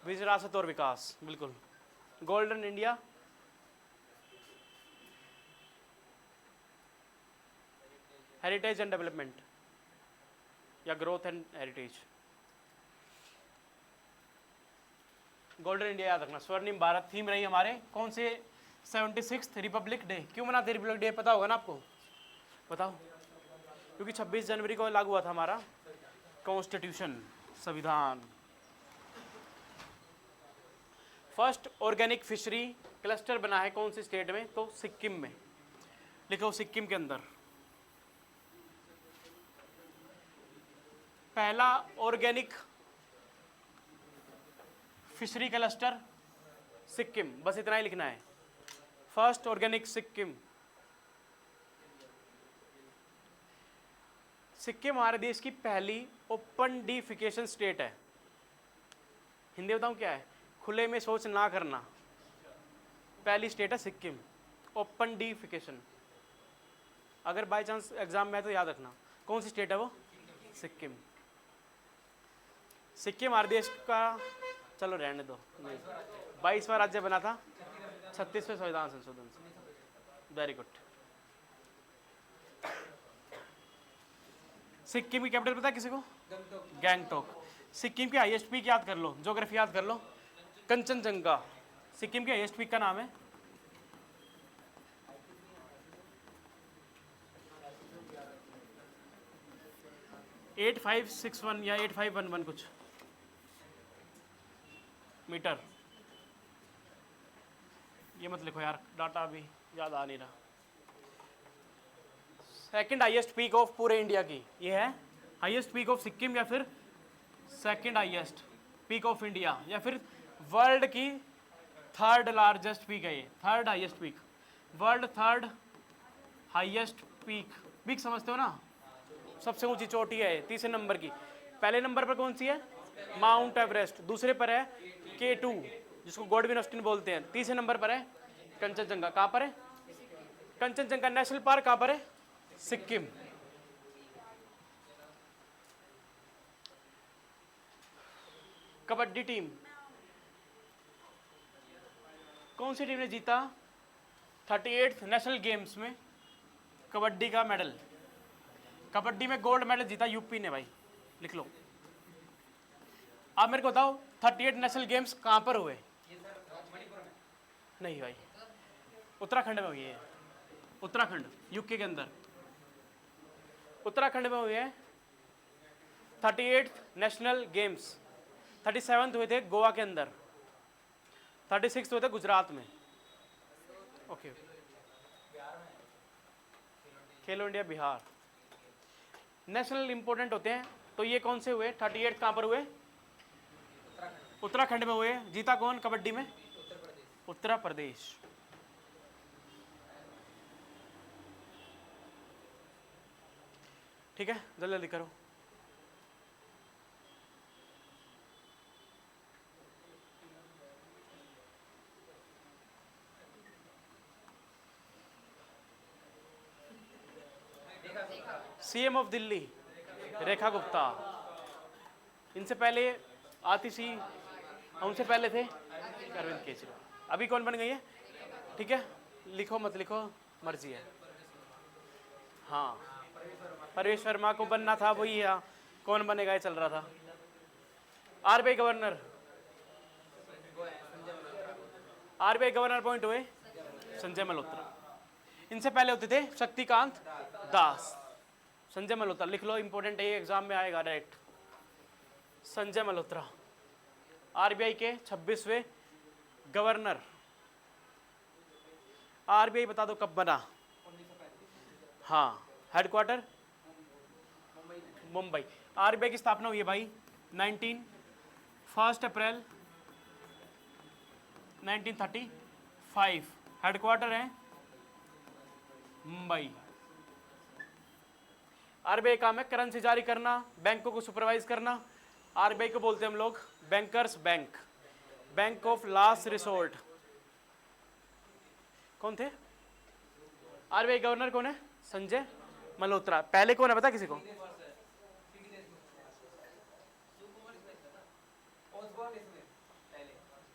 विरासत और विकास, बिल्कुल golden India. Heritage and development या growth and heritage, golden India याद रखना। स्वर्णिम भारत थीम रही हमारे कौन से 76th रिपब्लिक डे। क्यों मनाते रिपब्लिक डे पता होगा ना आपको? बताओ। क्योंकि 26 जनवरी को लागू हुआ था हमारा कॉन्स्टिट्यूशन, संविधान। फर्स्ट ऑर्गेनिक फिशरी क्लस्टर बना है कौन सी स्टेट में? तो सिक्किम में। लिखो सिक्किम के अंदर। पहला ऑर्गेनिक फिशरी क्लस्टर सिक्किम, बस इतना ही लिखना है। First organic Sikkim. सिक्किम हमारे देश की पहली ओपन डिफिकेशन स्टेट है। हिंदी बताऊं क्या है? खुले में शौच ना करना, पहली स्टेट है सिक्किम, ओपन डिफिकेशन। अगर बाय चांस एग्जाम में है तो याद रखना कौन सी स्टेट है वो, सिक्किम। सिक्किम हमारे देश का, चलो रहने दो, 22वां राज्य बना था 36वें संविधान संशोधन से। Very good. सिक्किम की कैपिटल पता है किसी को? गैंगटोक। सिक्किम की हाईएस्ट पीक याद कर लो, ज्योग्राफी याद कर लो, कंचनजंगा। सिक्किम की हाईएस्ट पीक का नाम है। एट 8561 या 8511 कुछ मीटर। ये मत लिखो यार, डाटा अभी याद आ नहीं रहा। सेकंड हाईएस्ट पीक ऑफ पूरे इंडिया की ये है। हाईएस्ट पीक ऑफ सिक्किम या फिर second highest peak of India या फिर वर्ल्ड की थर्ड लार्जेस्ट पीक है ये, third highest peak, world third highest peak. Peak समझते हो ना, सबसे ऊंची चोटी है तीसरे नंबर की। पहले नंबर पर कौन सी है? Mount Everest. दूसरे पर है K2 जिसको गॉडविन ऑस्टिन बोलते हैं। तीसरे नंबर पर है कंचनजंगा। कहाँ पर है? कंचनजंगा नेशनल पार्क कहाँ पर है? सिक्किम। कबड्डी टीम, कौन सी टीम ने जीता 38th नेशनल गेम्स में कबड्डी का मेडल? कबड्डी में गोल्ड मेडल जीता यूपी ने भाई, लिख लो। आप मेरे को बताओ 38 नेशनल गेम्स कहाँ पर हुए? नहीं भाई, उत्तराखंड में हुई है। उत्तराखंड, यूके के अंदर उत्तराखंड में हुए हैं 38 नेशनल गेम्स। 37 हुए थे गोवा के अंदर, 36 हुए थे गुजरात में। ओके, खेलो इंडिया बिहार नेशनल इंपॉर्टेंट होते हैं। तो ये कौन से हुए? 38 कहाँ पर हुए? उत्तराखंड में हुए। जीता कौन कबड्डी में? उत्तर प्रदेश। ठीक है, जल्दी जल्दी करो। CM of Delhi Rekha Gupta. इनसे पहले आती सी, उनसे पहले थे अरविंद केजरीवाल। अभी कौन बन गई है? ठीक है, लिखो मत लिखो, मर्जी है। हाँ, परवेश वर्मा को बनना था, वही है। कौन बनेगा ये चल रहा था। RBI governor, RBI governor appoint हुए संजय मल्होत्रा। इनसे पहले होते थे शक्तिकांत दास। संजय मल्होत्रा लिख लो, इंपॉर्टेंट है, एग्जाम में आएगा डायरेक्ट। संजय मल्होत्रा आरबीआई के 26वें गवर्नर। आरबीआई बता दो कब बना? हाँ, हेडक्वार्टर मुंबई। आरबीआई की स्थापना हुई है भाई 1 अप्रैल 1935। हेडक्वार्टर है मुंबई। आरबीआई काम है करेंसी जारी करना, बैंकों को सुपरवाइज करना। आरबीआई को बोलते हैं हम लोग bankers bank, bank of last resort. कौन थे आरबीआई गवर्नर? कौन है? संजय मल्होत्रा। पहले कौन है पता किसी को?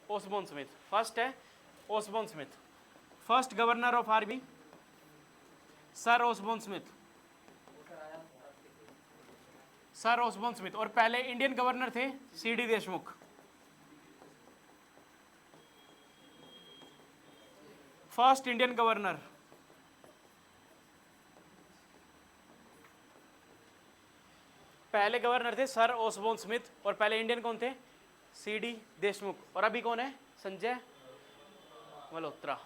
Osborne Smith. फर्स्ट है Osborne Smith, first governor of RBI sir Osborne Smith, sir Osborne Smith. और पहले इंडियन गवर्नर थे CD Deshmukh. First Indian governor. पहले गवर्नर थे सर ओसबोर्न स्मिथ और पहले इंडियन कौन थे? सीडी देशमुख। और अभी कौन है? संजय मल्होत्रा।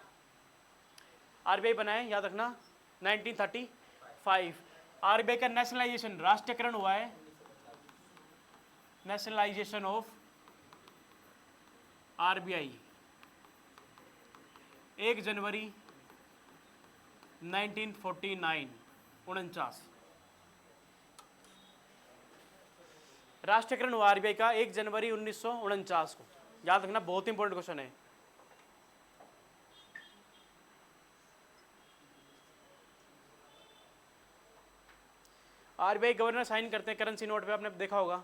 आरबीआई बना है, याद रखना 1935। आरबीआई का नेशनलाइजेशन, राष्ट्रीयकरण हुआ है नेशनलाइजेशन ऑफ RBI 1 जनवरी 1949 49। राष्ट्रीयकरण हुआ RBI का 1 जनवरी 1949 को। याद रखना, बहुत इंपॉर्टेंट क्वेश्चन है। RBI गवर्नर साइन करते हैं करेंसी नोट पे, आपने देखा होगा।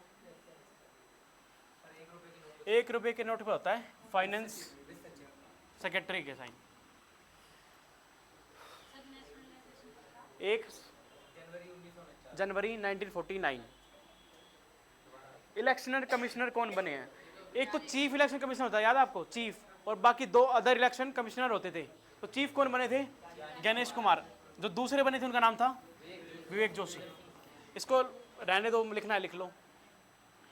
1 रुपए के नोट पे होता है फाइनेंस सेक्रेटरी के साइन। 1 जनवरी 1949। इलेक्शनर कमिश्नर कौन बने हैं? एक तो चीफ इलेक्शन कमिश्नर होता है, याद है आपको, चीफ, और बाकी 2 अदर इलेक्शन कमिश्नर होते थे। तो चीफ कौन बने थे? गणेश कुमार। जो दूसरे बने थे उनका नाम था विवेक जोशी। इसको रहने दो, लिखना है लिख लो,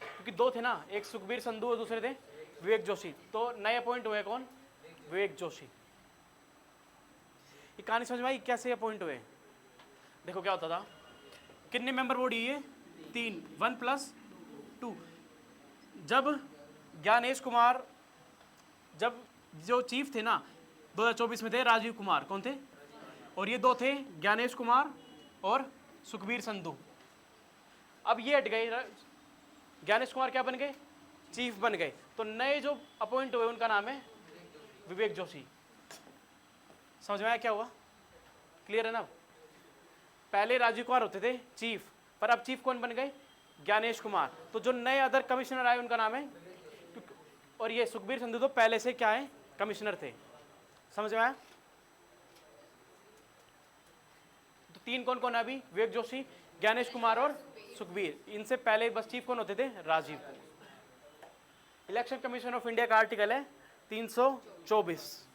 क्योंकि 2 थे ना, एक सुखबीर संधू और दूसरे थे विवेक जोशी। तो नए अपॉइंट हुए कौन? विवेक जोशी। ये कहानी समझ में आई कैसे अपॉइंट हुए? देखो क्या होता था, कितने मेंबर बॉडी है? 3, 1 + 2। जब ज्ञानेश कुमार, जब जो चीफ थे ना 2024 में थे राजीव कुमार, कौन थे? और ये 2 थे ज्ञानेश कुमार और सुखबीर संधू। अब ये हट गए, ज्ञानेश कुमार क्या बन गए? चीफ बन गए। तो नए जो अपॉइंट हुए उनका नाम है विवेक जोशी। समझ में आया क्या हुआ? क्लियर है ना? पहले राजीव कुमार होते थे चीफ, पर अब चीफ कौन बन गए? ज्ञानेश कुमार। तो जो नए अदर कमिश्नर आए उनका नाम है, और ये सुखबीर संधू तो पहले से क्या है? कमिश्नर थे। समझ में आया? तो 3 कौन कौन है अभी? विवेक जोशी, ज्ञानेश कुमार और सुखबीर। इनसे पहले बस चीफ कौन होते थे? Rajiv. Election commission of India का आर्टिकल है 324।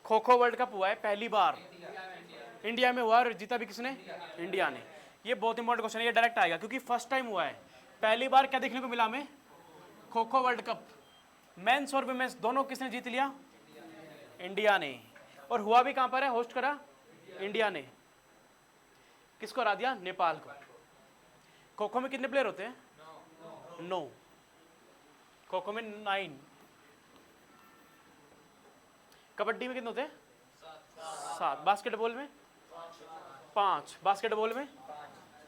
खो खो वर्ल्ड कप हुआ है पहली बार इंडिया में हुआ, और जीता भी किसने? इंडिया ने। ये बहुत इंपॉर्टेंट क्वेश्चन है, ये डायरेक्ट आएगा क्योंकि फर्स्ट टाइम हुआ है। पहली बार क्या देखने को मिला हमें? Kho kho world cup. Mains और वुमेन्स दोनों किसने जीत लिया? इंडिया ने। और हुआ भी कहां पर है? होस्ट करा इंडिया ने। किसको हरा दिया? नेपाल को। खो खो में कितने प्लेयर होते हैं? 9। खो खो में 9। कबड्डी में कितने होते हैं? 7। बास्केटबॉल में 5। बास्केटबॉल में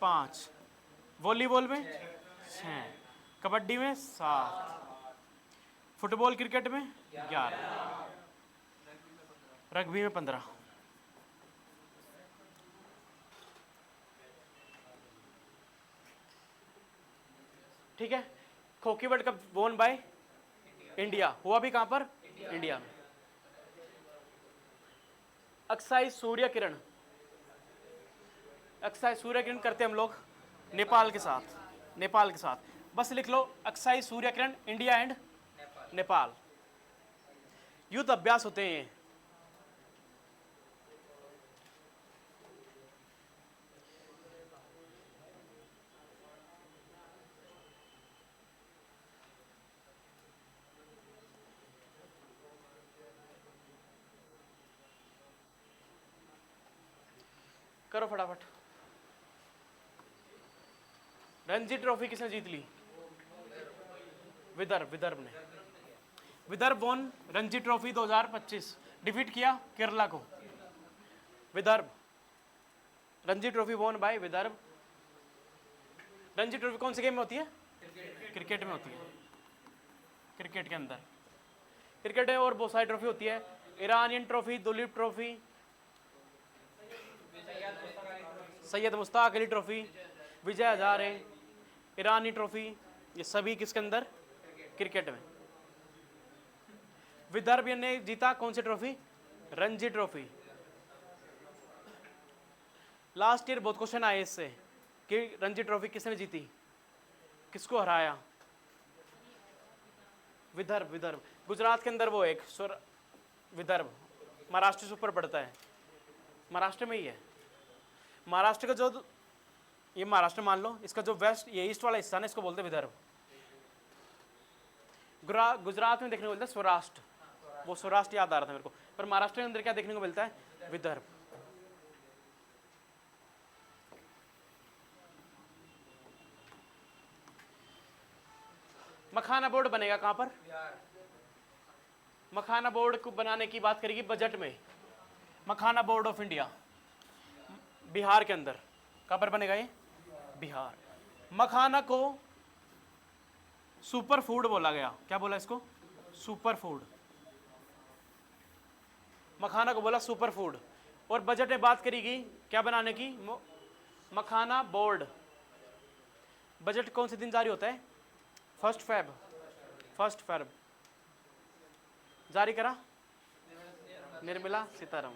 5। वॉलीबॉल में 6। कबड्डी में 7। फुटबॉल क्रिकेट में 11। रग्बी में 15। ठीक है। हॉकी वर्ल्ड कप वोन बाय इंडिया। हुआ भी कहां पर? इंडिया में। अक्साई सूर्य किरण, अक्साई सूर्य किरण करते हम लोग नेपाल के साथ। नेपाल के साथ बस लिख लो अक्साई सूर्य किरण, इंडिया एंड नेपाल। युद्ध अभ्यास होते हैं। करो फटाफट। रणजी ट्रॉफी किसने जीत ली? विदर्भ। विदर्भ ने। Vidarbha won Ranji trophy 2025। Defeat किया केरला को। Vidarbha. Ranji trophy won by Vidarbha. Ranji trophy कौन से गेम में होती है? क्रिकेट में होती है। क्रिकेट के अंदर क्रिकेट है, और बहुत सारी ट्रॉफी होती है। Iranian trophy, Duleep trophy, Syed Mushtaq Ali trophy, Vijay Hazare, Irani trophy, ये सभी किसके अंदर? क्रिकेट में। विदर्भ ने जीता कौन सी trophy? Ranji trophy. Last year बहुत क्वेश्चन आए इससे कि रणजी ट्रॉफी किसने जीती, किसको हराया? विदर्भ। विदर्भ गुजरात के अंदर वो एक विदर्भ, महाराष्ट्र से ऊपर पड़ता है, महाराष्ट्र में ही है। महाराष्ट्र का जो, ये महाराष्ट्र मान लो, इसका जो वेस्ट, ये ईस्ट वाला हिस्सा है इसको बोलते हैं विदर्भ। गुजरात में देखने को मिलता है स्वराष्ट्र, वो स्वराष्ट्र याद आ रहा था मेरे को, पर महाराष्ट्र के अंदर क्या देखने को मिलता है? विदर्भ। मखाना बोर्ड बनेगा कहाँ पर? बिहार। मखाना बोर्ड को बनाने की बात करेगी बजट में। मखाना बोर्ड ऑफ इंडिया बिहार के अंदर कहाँ पर बनेगा ये? बिहार। मखाना को सुपर फूड बोला गया। क्या बोला इसको? Super food. मखाना को बोला सुपर फूड। और बजट में बात करेगी क्या बनाने की? मखाना बोर्ड। बजट कौन से दिन जारी होता है? 1 फेब जारी करा Nirmala Sitharaman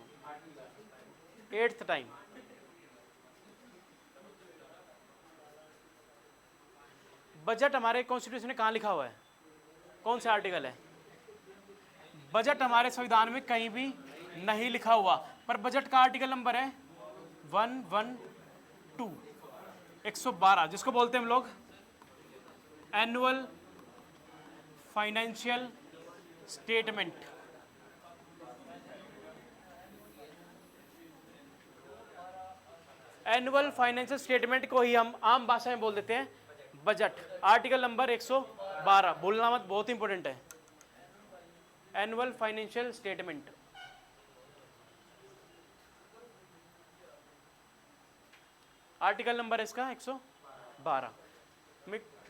8th time. Budget हमारे कॉन्स्टिट्यूशन में कहाँ लिखा हुआ है? कौन सा आर्टिकल है? बजट हमारे संविधान में कहीं भी नहीं लिखा हुआ, पर बजट का आर्टिकल नंबर है 112 112, जिसको बोलते हैं हम लोग annual financial statement. Annual financial statement को ही हम आम भाषा में बोल देते हैं बजट। आर्टिकल नंबर 112 भूलना मत, बहुत इंपॉर्टेंट है। Annual financial statement. Article number इसका 112।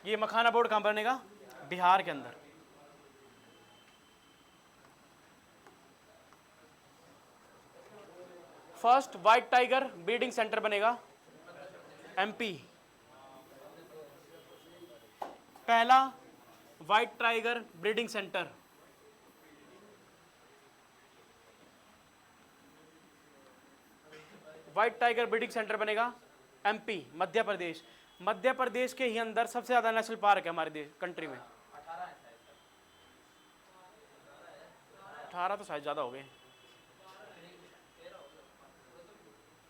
ये मखाना बोर्ड कहाँ बनेगा? बिहार के अंदर। First white tiger breeding centre बनेगा एमपी। पहला व्हाइट टाइगर ब्रीडिंग सेंटर बनेगा एमपी, मध्य प्रदेश। मध्य प्रदेश के ही अंदर सबसे ज्यादा नेशनल पार्क है हमारे देश कंट्री में। 18 तो शायद ज्यादा हो गए,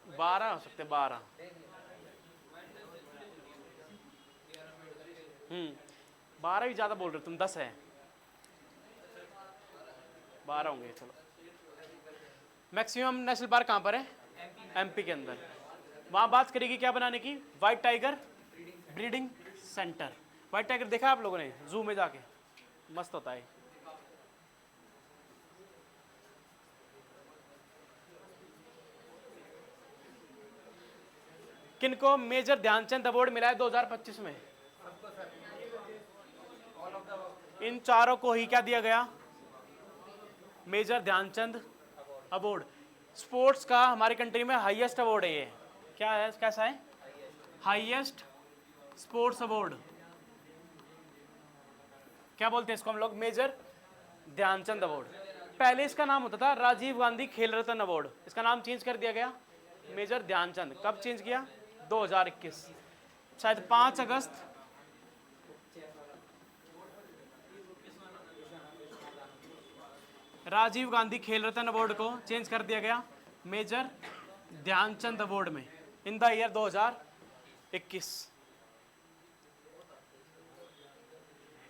12 हो सकते, 12। 12 भी ज्यादा बोल रहे हो तुम, 10 है, 12 होंगे। चलो, मैक्सिमम नेशनल पार्क कहाँ पर है? एमपी के अंदर। वहाँ बात करेगी क्या बनाने की? White tiger breeding centre. White tiger देखा आप लोगों ने जू में जाके? मस्त होता है। किनको मेजर ध्यानचंद अवार्ड मिला है 2025 में? इन चारों को ही क्या दिया गया? Major Dhyan Chand award. स्पोर्ट्स का हमारे कंट्री में हाईएस्ट अवार्ड है ये। क्या है, कैसा है? Highest sports award. क्या बोलते हैं इसको हम लोग? Major Dhyan Chand award. पहले इसका नाम होता था राजीव गांधी खेल रत्न अवार्ड, इसका नाम चेंज कर दिया गया मेजर ध्यानचंद। कब चेंज किया? 2021, शायद 5 अगस्त। राजीव गांधी खेल रत्न अवार्ड को चेंज कर दिया गया मेजर ध्यानचंद अवार्ड में इन द ईयर 2021।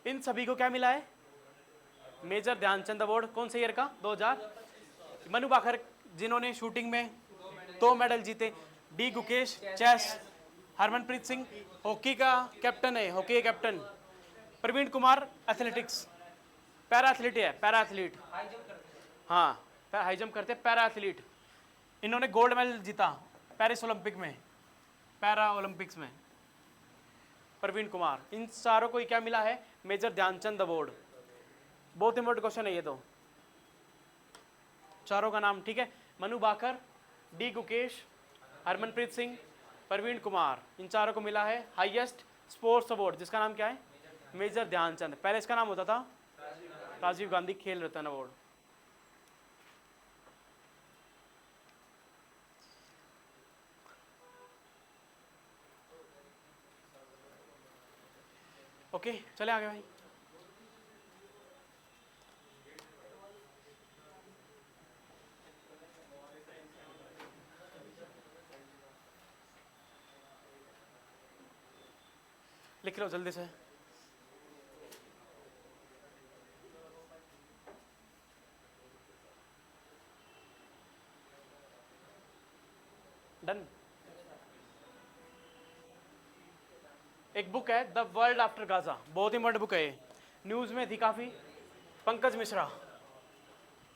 इन सभी को क्या मिला है? Major Dhyan Chand award. कौन से ईयर का? 2000। मनु भाकर जिन्होंने शूटिंग में 2 मेडल जीते। D Gukesh chess. Harmanpreet Singh hockey का कैप्टन है, हॉकी के captain. Praveen Kumar athletics, para athlete है, पैरा एथलीट। हाँ, हाई जंप करते, पैरा एथलीट। इन्होंने गोल्ड मेडल जीता पेरिस ओलंपिक में, पैरा ओलंपिक्स में, प्रवीण कुमार। इन चारों को क्या मिला है? Major Dhyan Chand award. बहुत इंपॉर्टेंट क्वेश्चन है ये तो, चारों का नाम। ठीक है, मनु भाकर, डी गुकेश, हरमनप्रीत सिंह, प्रवीण कुमार, इन चारों को मिला है हाईएस्ट स्पोर्ट्स अवार्ड, जिसका नाम क्या है? मेजर ध्यानचंद। पहले इसका नाम होता था राजीव गांधी खेल रत्न अवार्ड। ओके, चले आगे भाई। लिख लो जल्दी से। डन। एक बुक है द वर्ल्ड आफ्टर गाजा, बहुत इंपॉर्टेंट बुक है ये। न्यूज़ में थी काफ़ी। पंकज मिश्रा,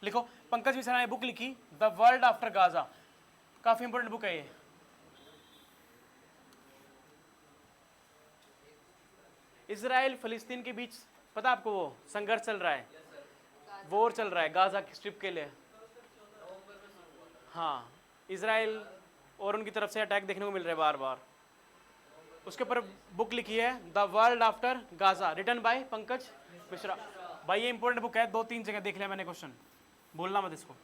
लिखो। पंकज मिश्रा ने बुक लिखी द वर्ल्ड आफ्टर गाजा, काफ़ी इंपॉर्टेंट बुक है ये। इजराइल फिलिस्तीन के बीच पता आपको वो संघर्ष चल रहा है, वॉर चल रहा है गाजा की स्ट्रिप के लिए। हाँ, इजराइल और उनकी तरफ से अटैक देखने को मिल रहे हैं बार बार। उसके ऊपर बुक लिखी है the world after Gaza, written by Pankaj Mishra. भाई ये इंपॉर्टेंट बुक है, 2-3 जगह देख लिया मैंने क्वेश्चन, बोलना मत इसको।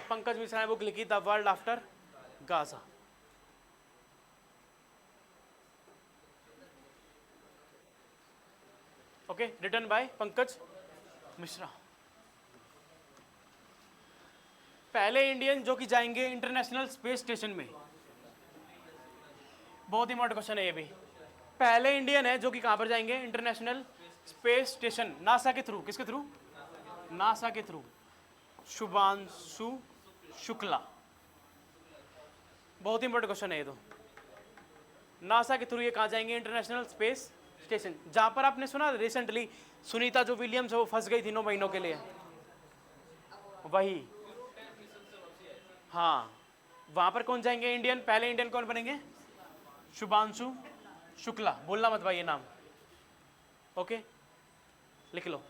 पंकज मिश्रा ने बुक लिखी the world after Gaza. Okay, written by Pankaj Mishra. पहले इंडियन जो कि जाएंगे इंटरनेशनल स्पेस स्टेशन में, बहुत इंपॉर्टेंट क्वेश्चन है ये भी। पहले इंडियन है जो कि कहां पर जाएंगे इंटरनेशनल स्पेस स्टेशन, नासा के थ्रू। किसके थ्रू? नासा के थ्रू। शुभांशु शुक्ला, बहुत इंपॉर्टेंट क्वेश्चन है ये तो। नासा के थ्रू ये कहां जाएंगे? इंटरनेशनल स्पेस स्टेशन, जहां पर आपने सुना रिसेंटली सुनीता जो विलियम्स है वो फंस गई थी 9 महीनों के लिए, वही। हाँ, वहां पर कौन जाएंगे इंडियन? पहले इंडियन कौन बनेंगे? शुभांशु शुक्ला, बोलना मत भाई ये नाम। ओके, लिख लो।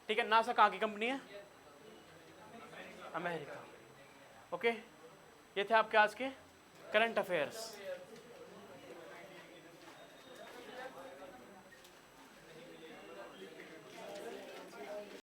ठीक है, नासा कहाँ की कंपनी है? अमेरिका। ओके, ये थे आपके आज के करंट अफेयर्स।